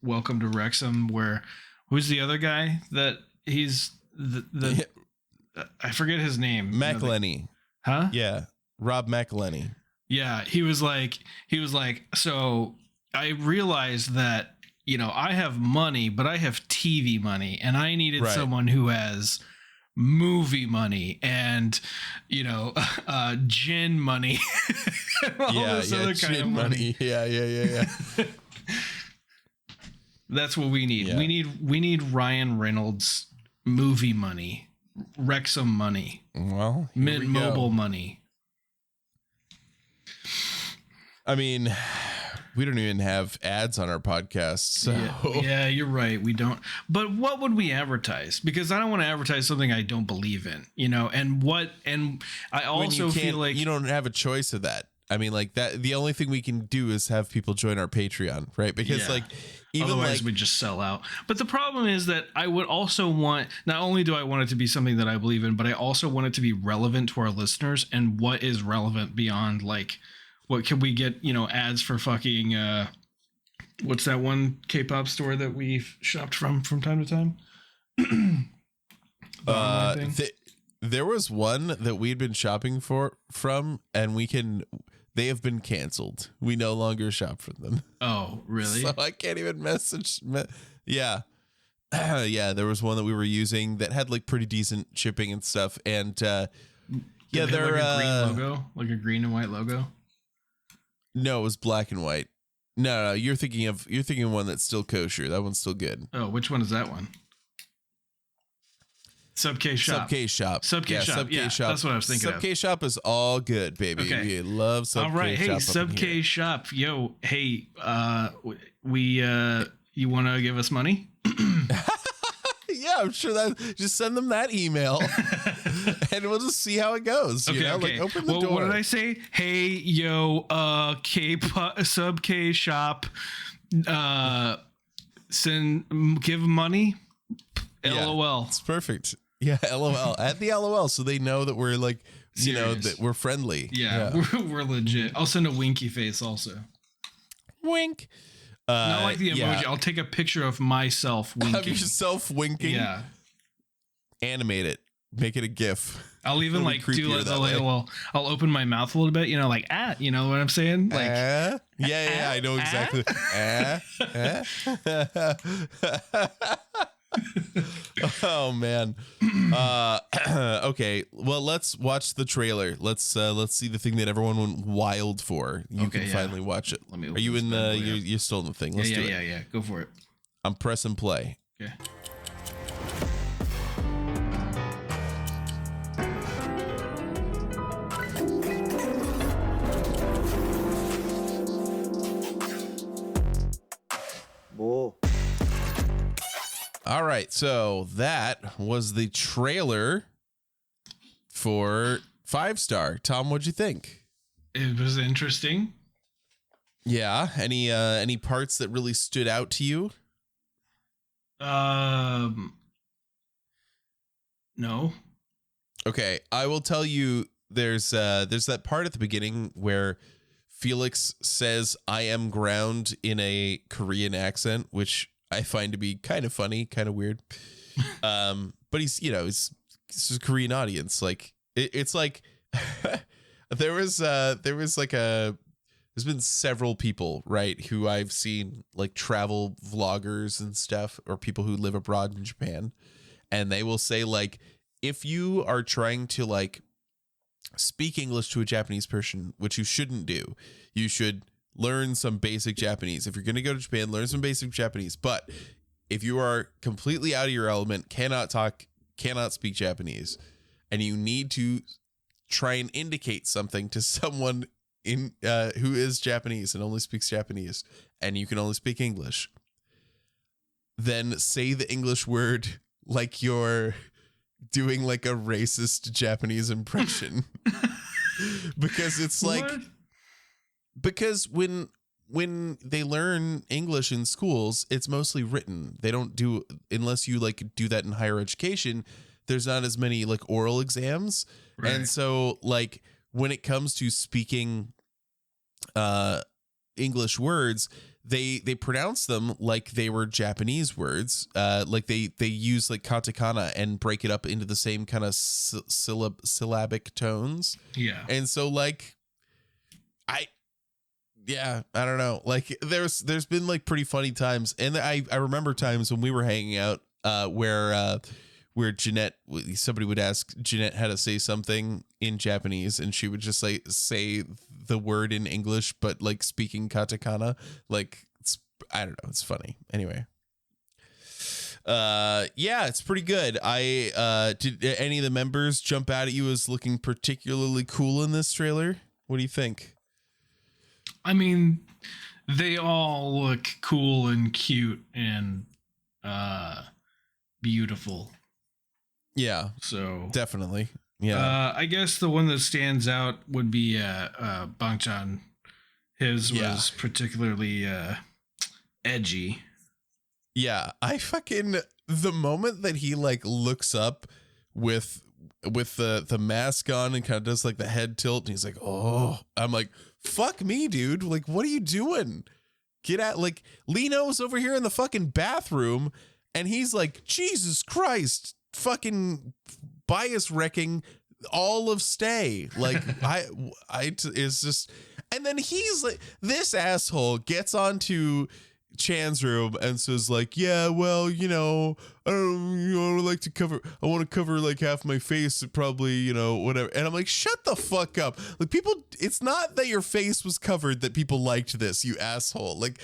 Welcome to Wrexham where who's the other guy that he's the I forget his name. McElhenney. Huh? Yeah. Rob McElhenney. Yeah, he was like, so I realized that, I have money, but I have TV money, and I needed someone who has movie money and, gin money. All this other kind of money. Yeah. That's what we need. Yeah. We need Ryan Reynolds movie money, Wrexham money, well, Mint Mobile money. I mean, we don't even have ads on our podcast. So Yeah, you're right. We don't. But what would we advertise? Because I don't want to advertise something I don't believe in, and I also feel like you don't have a choice of that. I mean, like that. The only thing we can do is have people join our Patreon, right? Because otherwise we just sell out. But the problem is that I would also want, not only do I want it to be something that I believe in, but I also want it to be relevant to our listeners. And what is relevant beyond like, what can we get, ads for fucking, what's that one K-pop store that we've shopped from time to time? There was one that we'd been shopping from, and they have been canceled. We no longer shop from them. Oh, really? So I can't even message. Yeah. Yeah, there was one that we were using that had like pretty decent shipping and stuff. And they're like a green logo, like a green and white logo. No, it was black and white. No, you're thinking of one that's still kosher. That one's still good. Oh, which one is that one? Sub K Shop. Sub K Shop. Sub K Shop. Yeah, that's what I was thinking of. Sub K Shop is all good, baby. Okay. We love Sub K Shop. All right. Hey, Sub K Shop. Yo, hey, you want to give us money? Yeah, I'm sure that. Just send them that email, and we'll just see how it goes. Okay. Like open the door. What did I say? Hey, yo, Sub K Shop, give money. LOL. It's perfect. Yeah, LOL at the LOL, so they know that we're like, serious. That we're friendly. Yeah. We're legit. I'll send a winky face also. Wink. Not like the emoji. Yeah. I'll take a picture of myself winking. Have yourself winking. Yeah. Animate it. Make it a GIF. I'll even like do like I'll open my mouth a little bit, like you know what I'm saying? Like yeah, I know exactly. Oh man. Okay, well let's watch the trailer. Let's see the thing that everyone went wild for. You can finally watch it. Are you in the you're still in the thing? Let's do it. Yeah, go for it. I'm pressing play. Okay. Whoa. All right, so that was the trailer for 5 Star. Tom, what'd you think? It was interesting. Yeah. Any parts that really stood out to you? No. Okay, I will tell you. There's that part at the beginning where Felix says "I am ground" in a Korean accent, which I find to be kind of funny, kind of weird. But he's a Korean audience. Like it's like there's been several people, right, who I've seen like travel vloggers and stuff, or people who live abroad in Japan, and they will say like, if you are trying to like speak English to a Japanese person, which you shouldn't do, you should learn some basic Japanese. If you're going to go to Japan, learn some basic Japanese. But if you are completely out of your element, cannot speak Japanese, and you need to try and indicate something to someone in who is Japanese and only speaks Japanese, and you can only speak English, then say the English word like you're doing like a racist Japanese impression. Because it's like, what? Because when they learn English in schools, it's mostly written. They don't do, unless you like do that in higher education, there's not as many like oral exams. Right. And so like when it comes to speaking English words, they pronounce them like they were Japanese words. Like they use like katakana and break it up into the same kind of syllabic tones. Yeah. And so like I don't know. Like there's been like pretty funny times, and I remember times when we were hanging out where Jeanette, somebody would ask Jeanette how to say something in Japanese, and she would just like say the word in English, but like speaking katakana. Like I don't know. It's funny. Anyway. Yeah, it's pretty good. Did any of the members jump out at you as looking particularly cool in this trailer? What do you think? I mean, they all look cool and cute and beautiful. Yeah, So definitely. Yeah. I guess the one that stands out would be Bangchan. His was particularly edgy. Yeah, I fucking the moment that he like looks up with the mask on and kind of does like the head tilt and he's like, "Oh." I'm like, "Fuck me, dude. Like what are you doing? Get out." Like Lino's over here in the fucking bathroom and he's like, "Jesus Christ. Fucking bias wrecking all of Stay." Like it's just, and then he's like, this asshole gets onto Chan's room and says like, "Yeah, well, you know, I want to cover like half my face, probably, you know, whatever." And I'm like, shut the fuck up. Like people, it's not that your face was covered that people liked this, you asshole. Like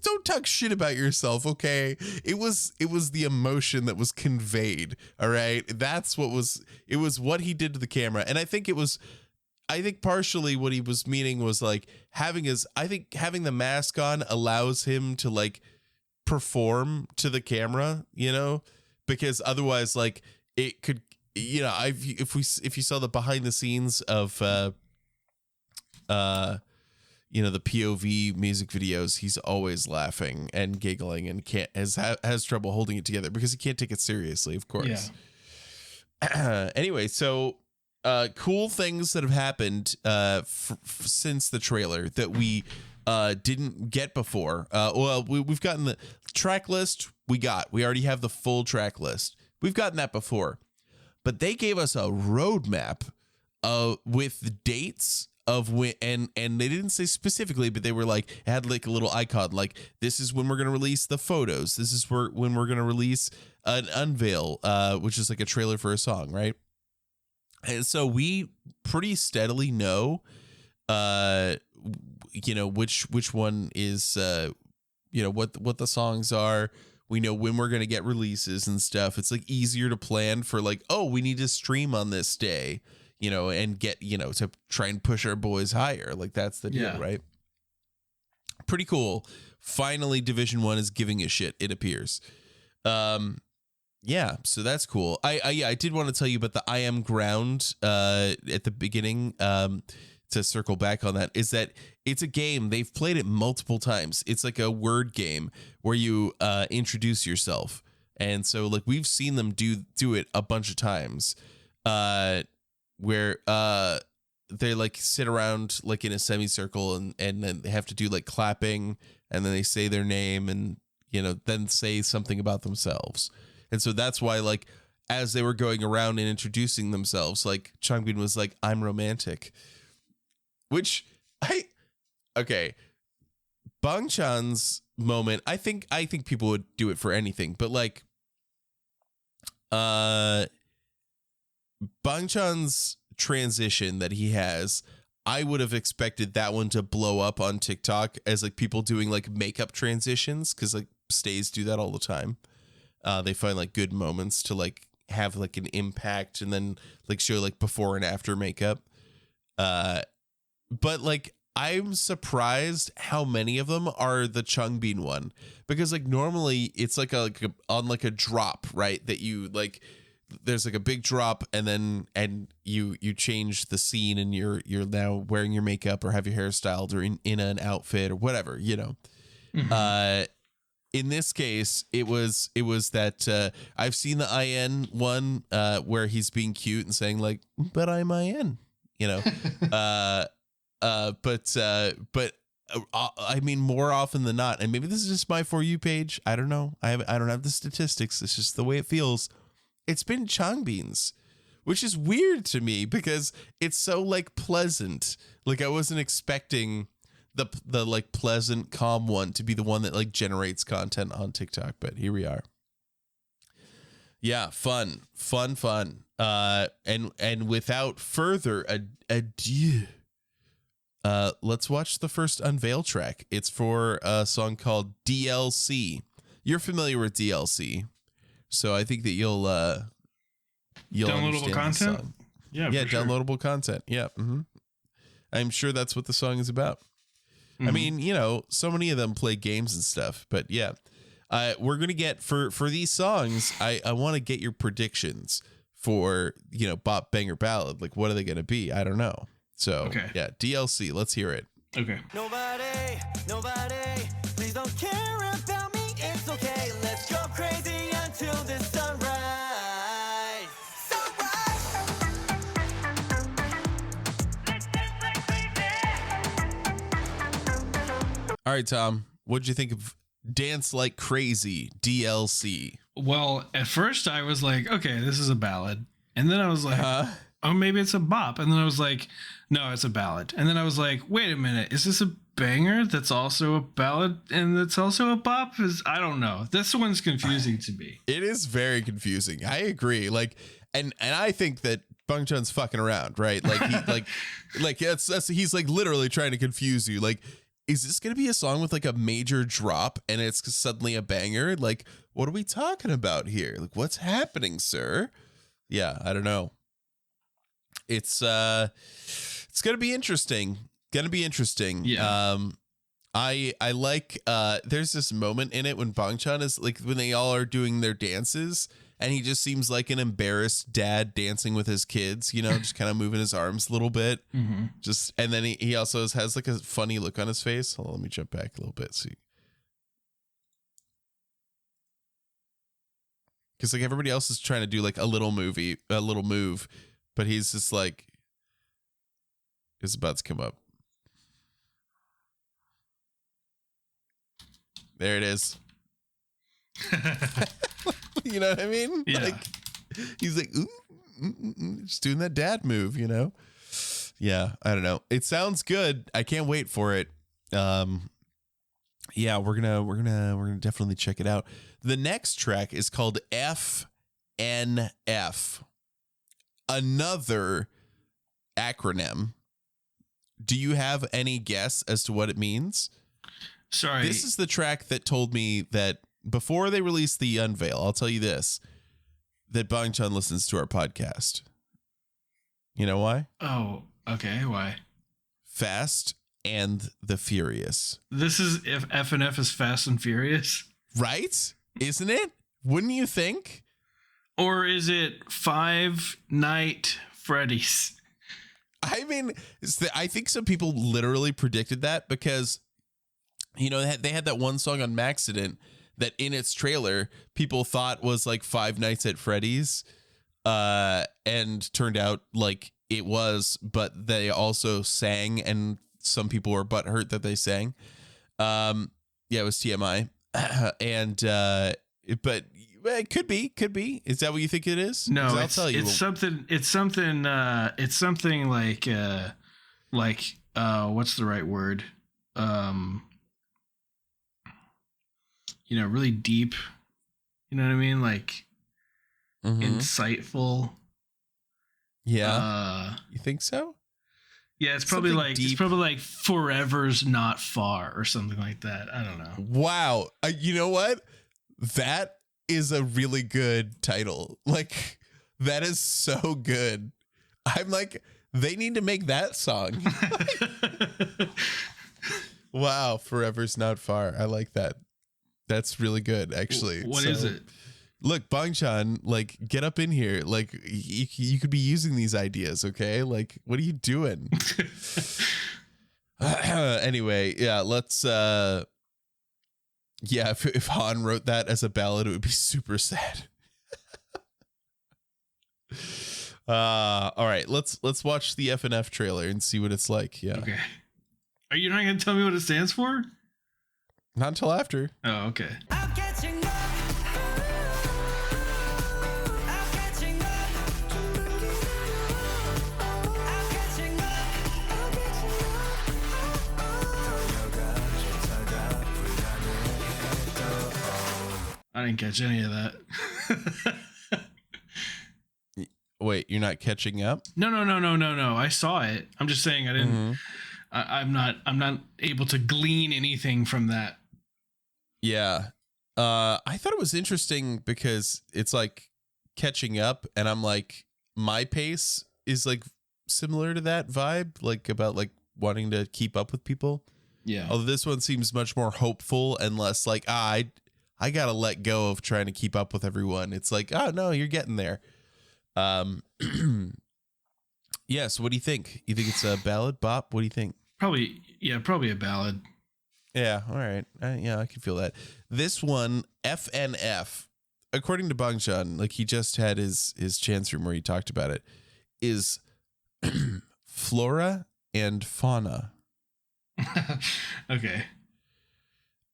don't talk shit about yourself, okay? It was the emotion that was conveyed, all right? That's what was, it was what he did to the camera. And I think partially what he was meaning was like having the mask on allows him to like perform to the camera, you know, because otherwise like it could, you know, if you saw the behind the scenes of you know, the POV music videos, he's always laughing and giggling and has trouble holding it together because he can't take it seriously, of course. Yeah. Anyway, so cool things that have happened since the trailer that we didn't get before. Well, we've gotten the track list. We already have the full track list. We've gotten that before, but they gave us a roadmap with dates of when, and they didn't say specifically, but they were like, it had like a little icon, like this is when we're going to release the photos. This is when we're going to release an unveil, which is like a trailer for a song, right? And so we pretty steadily know, you know, which one is, you know, what the songs are. We know when we're going to get releases and stuff. It's like easier to plan for like, oh, we need to stream on this day, you know, and get, you know, to try and push our boys higher. Like that's the deal, right? Pretty cool. Finally, Division 1 is giving a shit, it appears. Yeah, so that's cool. I did want to tell you about the I Am Ground at the beginning, to circle back on that, is that it's a game. They've played it multiple times. It's like a word game where you introduce yourself. And so like we've seen them do it a bunch of times, where they like sit around like in a semicircle and then they have to do like clapping and then they say their name and, you know, then say something about themselves. And so that's why, like, as they were going around and introducing themselves, like Changbin was like, "I'm romantic," which Bangchan's moment, I think people would do it for anything, but like, Bangchan's transition that he has, I would have expected that one to blow up on TikTok as like people doing like makeup transitions, because like stays do that all the time. They find like good moments to like have like an impact and then like show like before and after makeup. But like I'm surprised how many of them are the Changbin one, because like normally it's like on like a drop, right? That you like, there's like a big drop and you change the scene and you're now wearing your makeup or have your hair styled or in an outfit or whatever, you know. Mm-hmm. In this case, it was that I've seen the IN one where he's being cute and saying like, "But I'm IN," you know. But I mean, more often than not, and maybe this is just my For You page. I don't know. I don't have the statistics. It's just the way it feels. It's been Changbin's, which is weird to me because it's so like pleasant. Like I wasn't expecting the like pleasant, calm one to be the one that like generates content on TikTok, but here we are. Yeah, fun. And without further ado, let's watch the first Unveil track. It's for a song called DLC. You're familiar with DLC, so I think that you'll downloadable content. Yeah, downloadable content. Yeah, I'm sure that's what the song is about. I mean, you know, so many of them play games and stuff, but yeah, we're going to get for these songs. I want to get your predictions for, you know, bop, banger, ballad. Like, what are they going to be? I don't know. So yeah, DLC, let's hear it. Okay. Nobody, please don't care about me. It's okay. Let's go crazy until the sunrise. All right, Tom, what'd you think of Dance Like Crazy DLC? Well, at first I was like, okay, this is a ballad. And then I was like, oh, maybe it's a bop. And then I was like, no, it's a ballad. And then I was like, wait a minute, is this a banger that's also a ballad and that's also a bop? I don't know. This one's confusing to me. It is very confusing. I agree. Like, and I think that Bang Chun's fucking around, right? Like, he's like literally trying to confuse you. Like, is this going to be a song with like a major drop and it's suddenly a banger? Like, what are we talking about here? Like, what's happening, sir? Yeah, I don't know. It's going to be interesting. Yeah. I like, there's this moment in it when Bang Chun is like, when they all are doing their dances and he just seems like an embarrassed dad dancing with his kids, you know, just kind of moving his arms a little bit. Just, and then he also has like a funny look on his face. Hold on, let me jump back a little bit. See. Because like everybody else is trying to do like a little move, but he's just like, his butt's come up. There it is. You know what I mean? Yeah. Like, he's like, ooh, just doing that dad move, you know? Yeah, I don't know. It sounds good. I can't wait for it. Yeah, we're gonna definitely check it out. The next track is called FNF. Another acronym. Do you have any guess as to what it means? Sorry. This is the track that told me that before they released the unveil, I'll tell you this, that Bang Chun listens to our podcast. You know why? Oh, okay. Why? Fast and the Furious. This is if F&F is Fast and Furious. Right? Isn't it? Wouldn't you think? Or is it Five Nights Freddy's? I mean, I think some people literally predicted that because, you know, they had that one song on Maxident that in its trailer people thought was like Five Nights at Freddy's, and turned out like it was, but they also sang and some people were butthurt that they sang. Yeah, it was TMI. And but it could be. Is that what you think it is? No, I'll tell you. It's something like what's the right word? You know, really deep. You know what I mean? Like insightful. Yeah. You think so? Yeah, it's probably Something like deep. It's probably like Forever's Not Far or something like that. I don't know. Wow. You know what? That is a really good title. Like, that is so good. I'm like, they need to make that song. Wow. Forever's Not Far. I like that. That's really good, actually. What is it? Look, Bang Chun, like, get up in here. Like, you could be using these ideas, okay? Like, what are you doing? Anyway, yeah, let's yeah, if Han wrote that as a ballad, it would be super sad. All right, let's watch the FNF trailer and see what it's like. Yeah. Okay. Are you not gonna tell me what it stands for? Not until after. Oh, okay. I'm catching up. I'm catching up. I'm catching up. I didn't catch any of that. Wait, you're not catching up? No. I saw it. I'm just saying I didn't. I'm not able to glean anything from that. Yeah. I thought it was interesting because it's like catching up, and I'm like, my pace is like similar to that vibe, like about like wanting to keep up with people. Yeah. Although this one seems much more hopeful and less like, I gotta let go of trying to keep up with everyone. It's like, oh no, you're getting there. Yeah, so what do you think? You think it's a ballad, bop? What do you think? Probably a ballad. Yeah, all right. Yeah, I can feel that. This one, FNF, according to Bangchan, like he just had his chance room where he talked about it, is flora and fauna. Okay.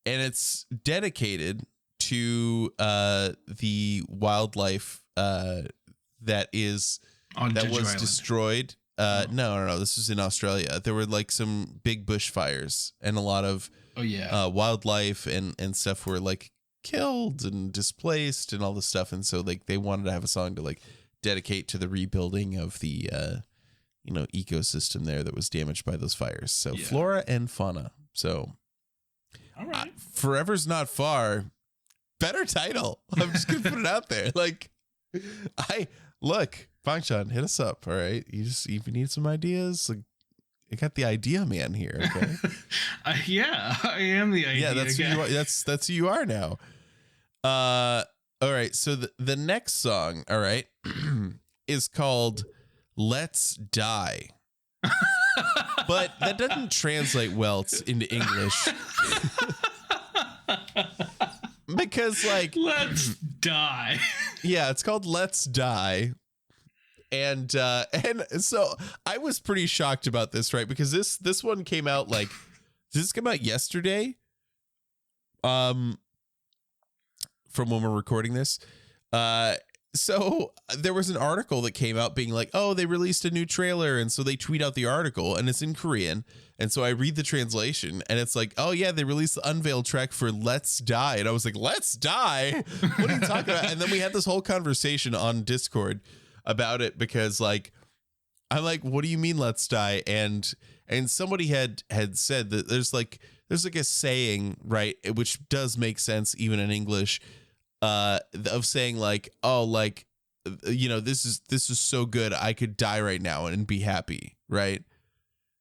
And it's dedicated to the wildlife that was Island. destroyed. No. This was in Australia. There were like some big bushfires and a lot of wildlife and stuff were like killed and displaced and all this stuff. And so like they wanted to have a song to like dedicate to the rebuilding of the ecosystem there that was damaged by those fires. So flora and fauna. So all right. Forever's Not Far. Better title. I'm just gonna put it out there. Like, Bangchan, hit us up. All right, if you need some ideas, like, I got the idea man here. Okay. I am the idea. Yeah, that's who you are. That's who you are now. All right. So the next song, all right, is called "Let's Die." But that doesn't translate well into English. Because like let's die. Yeah, it's called Let's Die. And so I was pretty shocked about this, right? Because this one came out like, did this come out yesterday? From when we're recording this. So there was an article that came out being like, oh, they released a new trailer. And so they tweet out the article and it's in Korean. And so I read the translation and it's like, oh, yeah, they released the unveil track for Let's Die. And I was like, Let's Die? What are you talking about? And then we had this whole conversation on Discord about it because like, I'm like, what do you mean Let's Die? And somebody had said that there's like a saying, right, which does make sense even in English, of saying like, oh, like, this is so good I could die right now and be happy, right?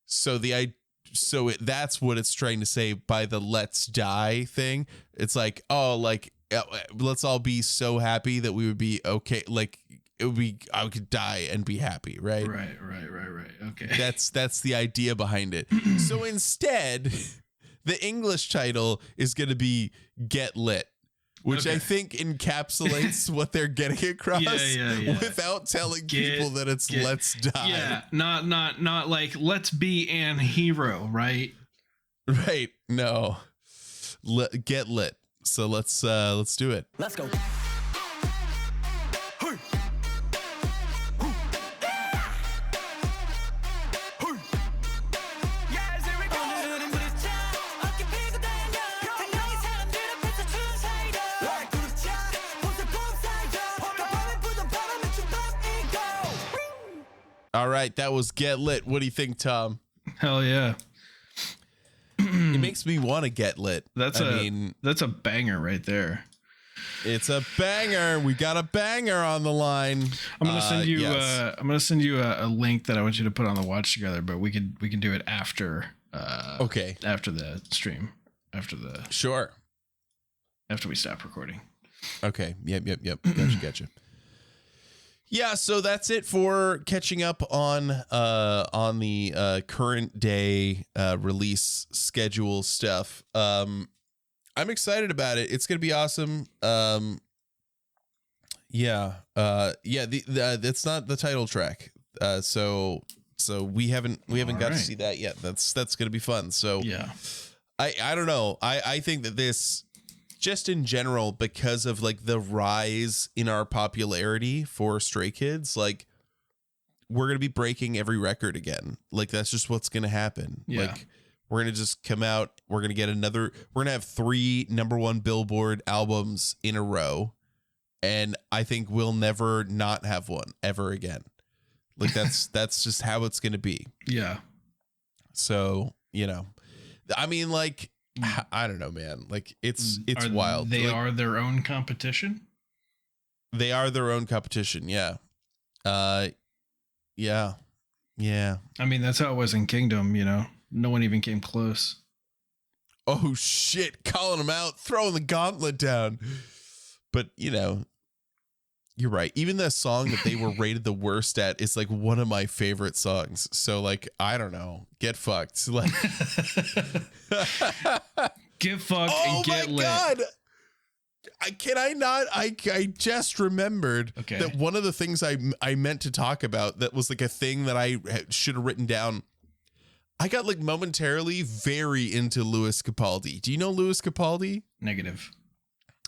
So that's what it's trying to say by the Let's Die thing. It's like, oh, like, let's all be so happy that we would be okay, like it would be, I could die and be happy, right? Right. Okay. That's the idea behind it. So instead, the English title is going to be Get Lit, which I think encapsulates what they're getting across without telling people that it's Let's Die. Yeah, not like let's be an hero, right? Right. No. Get Lit. So let's do it. Let's go. All right, that was Get Lit. What do you think, Tom? Hell yeah. It makes me want to get lit. That's a banger right there. It's a banger. We got a banger on the line. I'm gonna send you. I'm gonna send you a link that I want you to put on the watch together. But we can do it after. Okay. After the stream. After we stop recording. Okay. Yep. Gotcha. Yeah, so that's it for catching up on the current day release schedule stuff. I'm excited about it. It's gonna be awesome. That's not the title track. So we haven't got to see that yet. That's gonna be fun. So yeah, I don't know. I think that this, just in general, because of like the rise in our popularity for Stray Kids, like we're going to be breaking every record again. Like that's just what's going to happen. Yeah. Like we're going to just come out. We're going to get we're going to have 3 #1 Billboard albums in a row. And I think we'll never not have one ever again. Like that's just how it's going to be. Yeah. So, I mean, like, I don't know, man. Like it's wild. They are their own competition. They are their own competition. Yeah. Yeah. I mean, that's how it was in Kingdom. No one even came close. Oh shit, calling him out, throwing the gauntlet down. But you know, you're right. Even the song that they were rated the worst at is like one of my favorite songs. So like, I don't know, get fucked. Like, get fucked and get lit. Oh my God. I just remembered that one of the things I meant to talk about that was like a thing that I should have written down. I got like momentarily very into Louis Capaldi. Do you know Louis Capaldi? Negative.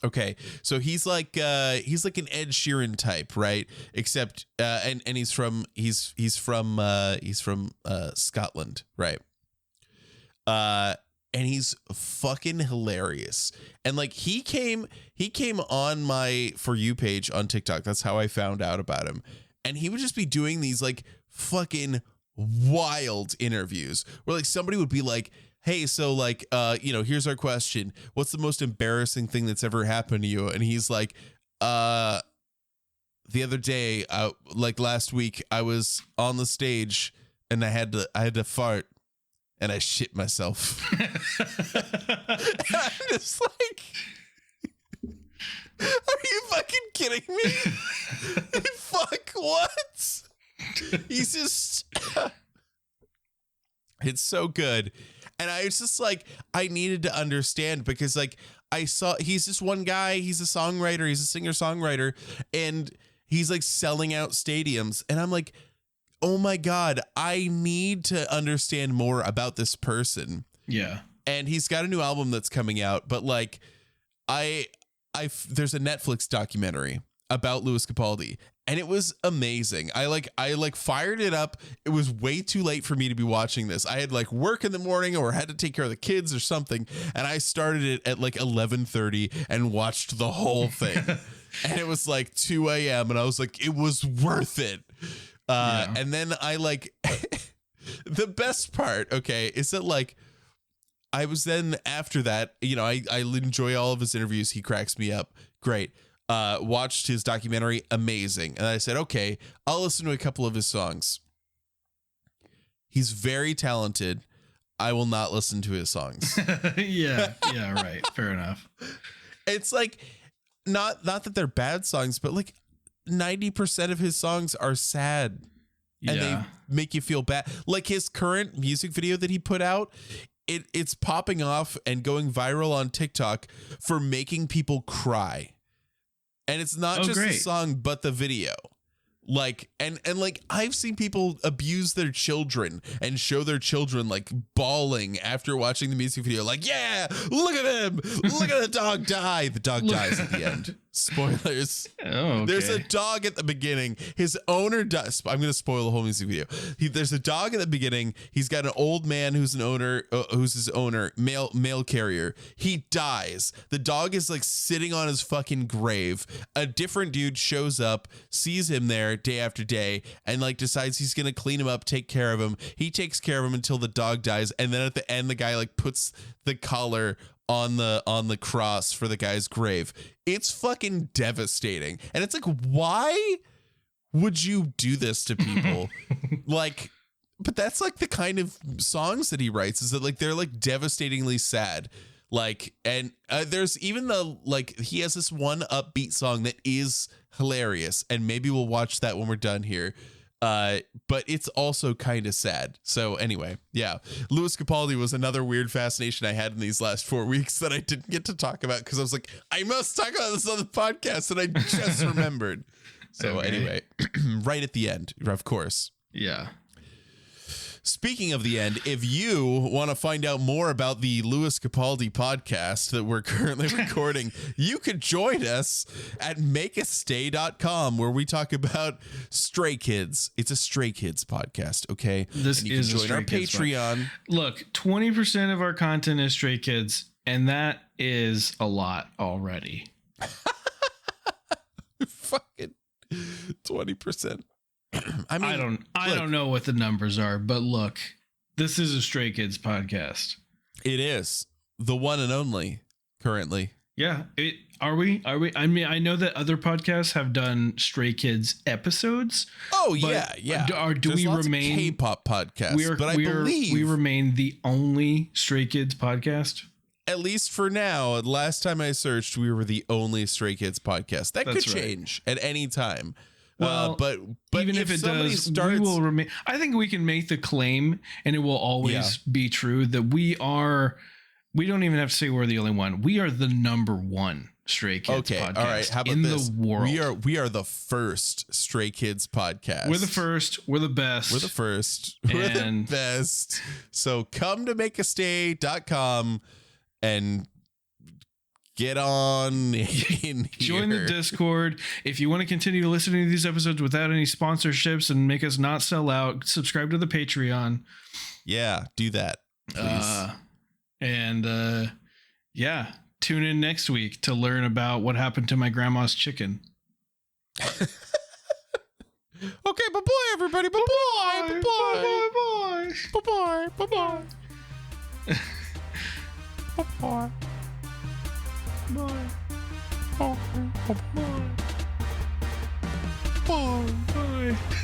Okay, so he's like an Ed Sheeran type, right? Except and he's from Scotland, right? And he's fucking hilarious. And like he came on my For You page on TikTok. That's how I found out about him. And he would just be doing these like fucking wild interviews where like somebody would be like, hey, so like, here's our question. What's the most embarrassing thing that's ever happened to you? And he's like, the other day, like last week, I was on the stage and I had to fart and I shit myself. I'm just like, are you fucking kidding me? Fuck, what? He's just, it's so good. And I was just like, I needed to understand because like I saw he's just one guy. He's a songwriter. He's a singer-songwriter. And he's like selling out stadiums. And I'm like, oh my God, I need to understand more about this person. Yeah. And he's got a new album that's coming out. But like, there's a Netflix documentary about Louis Capaldi. And it was amazing. I fired it up. It was way too late for me to be watching this. I had like work in the morning or had to take care of the kids or something. And I started it at like 11:30 and watched the whole thing. And it was like 2 a.m. And I was like, it was worth it. And then I like the best part, okay, is that like I was then after that, you know, I enjoy all of his interviews. He cracks me up. Great. Watched his documentary, amazing. And I said, okay, I'll listen to a couple of his songs. He's very talented. I will not listen to his songs. Yeah, right. Fair enough. It's like not that they're bad songs, but like 90% of his songs are sad. And they make you feel bad. Like his current music video that he put out, it's popping off and going viral on TikTok for making people cry. And it's not just the song, but the video. Like, and like I've seen people abuse their children and show their children like bawling after watching the music video. Like, yeah, look at him. Look at the dog die. The dog dies at the end. Spoilers. Oh, okay. There's a dog at the beginning. His owner does. I'm going to spoil the whole music video. There's a dog at the beginning. He's got an old man who's an owner, who's his owner, mail carrier. He dies. The dog is like sitting on his fucking grave. A different dude shows up, sees him there day after day, and like decides he's going to clean him up, take care of him. He takes care of him until the dog dies. And then at the end, the guy like puts the collar on the cross for the guy's grave. It's fucking devastating. And it's like, why would you do this to people? Like, but that's like the kind of songs that he writes, is that like they're like devastatingly sad. Like, and there's even he has this one upbeat song that is hilarious, and maybe we'll watch that when we're done here. But it's also kind of sad. So anyway, yeah, Louis Capaldi was another weird fascination I had in these last 4 weeks that I didn't get to talk about because I was like, I must talk about this on the podcast, and I just remembered. So anyway, right at the end, of course. Yeah. Speaking of the end, if you want to find out more about the Louis Capaldi podcast that we're currently recording, you could join us at makeastay.com, where we talk about Stray Kids. It's a Stray Kids podcast, okay? This and you is can join a our Stray Kids Patreon. Look, 20% of our content is Stray Kids, and that is a lot already. Fucking 20%. I mean, I don't know what the numbers are, but look, this is a Stray Kids podcast. It is the one and only currently. Yeah. Are we? I mean, I know that other podcasts have done Stray Kids episodes. Oh yeah. Do we remain K-pop podcasts? But I believe we remain the only Stray Kids podcast. at least for now, last time I searched, we were the only Stray Kids podcast. That could That's right. change at any time. Well, but even if it somebody does, starts, we will remain. I think we can make the claim, and it will always be true, that we are. We don't even have to say we're the only one. We are the number one Stray Kids podcast. All right. How about in this? the world. We are the first Stray Kids podcast. We're the first. We're the best. We're the first. We're the best. So come to makeastay.com and get on in Join the Discord. If you want to continue listening to these episodes without any sponsorships and make us not sell out, subscribe to the Patreon. Yeah, do that, please. Tune in next week to learn about what happened to my grandma's chicken. Okay, bye-bye, everybody. Bye-bye. Bye-bye. Bye-bye. Bye-bye. Bye-bye. Bye. Bye. Bye. Bye. Bye.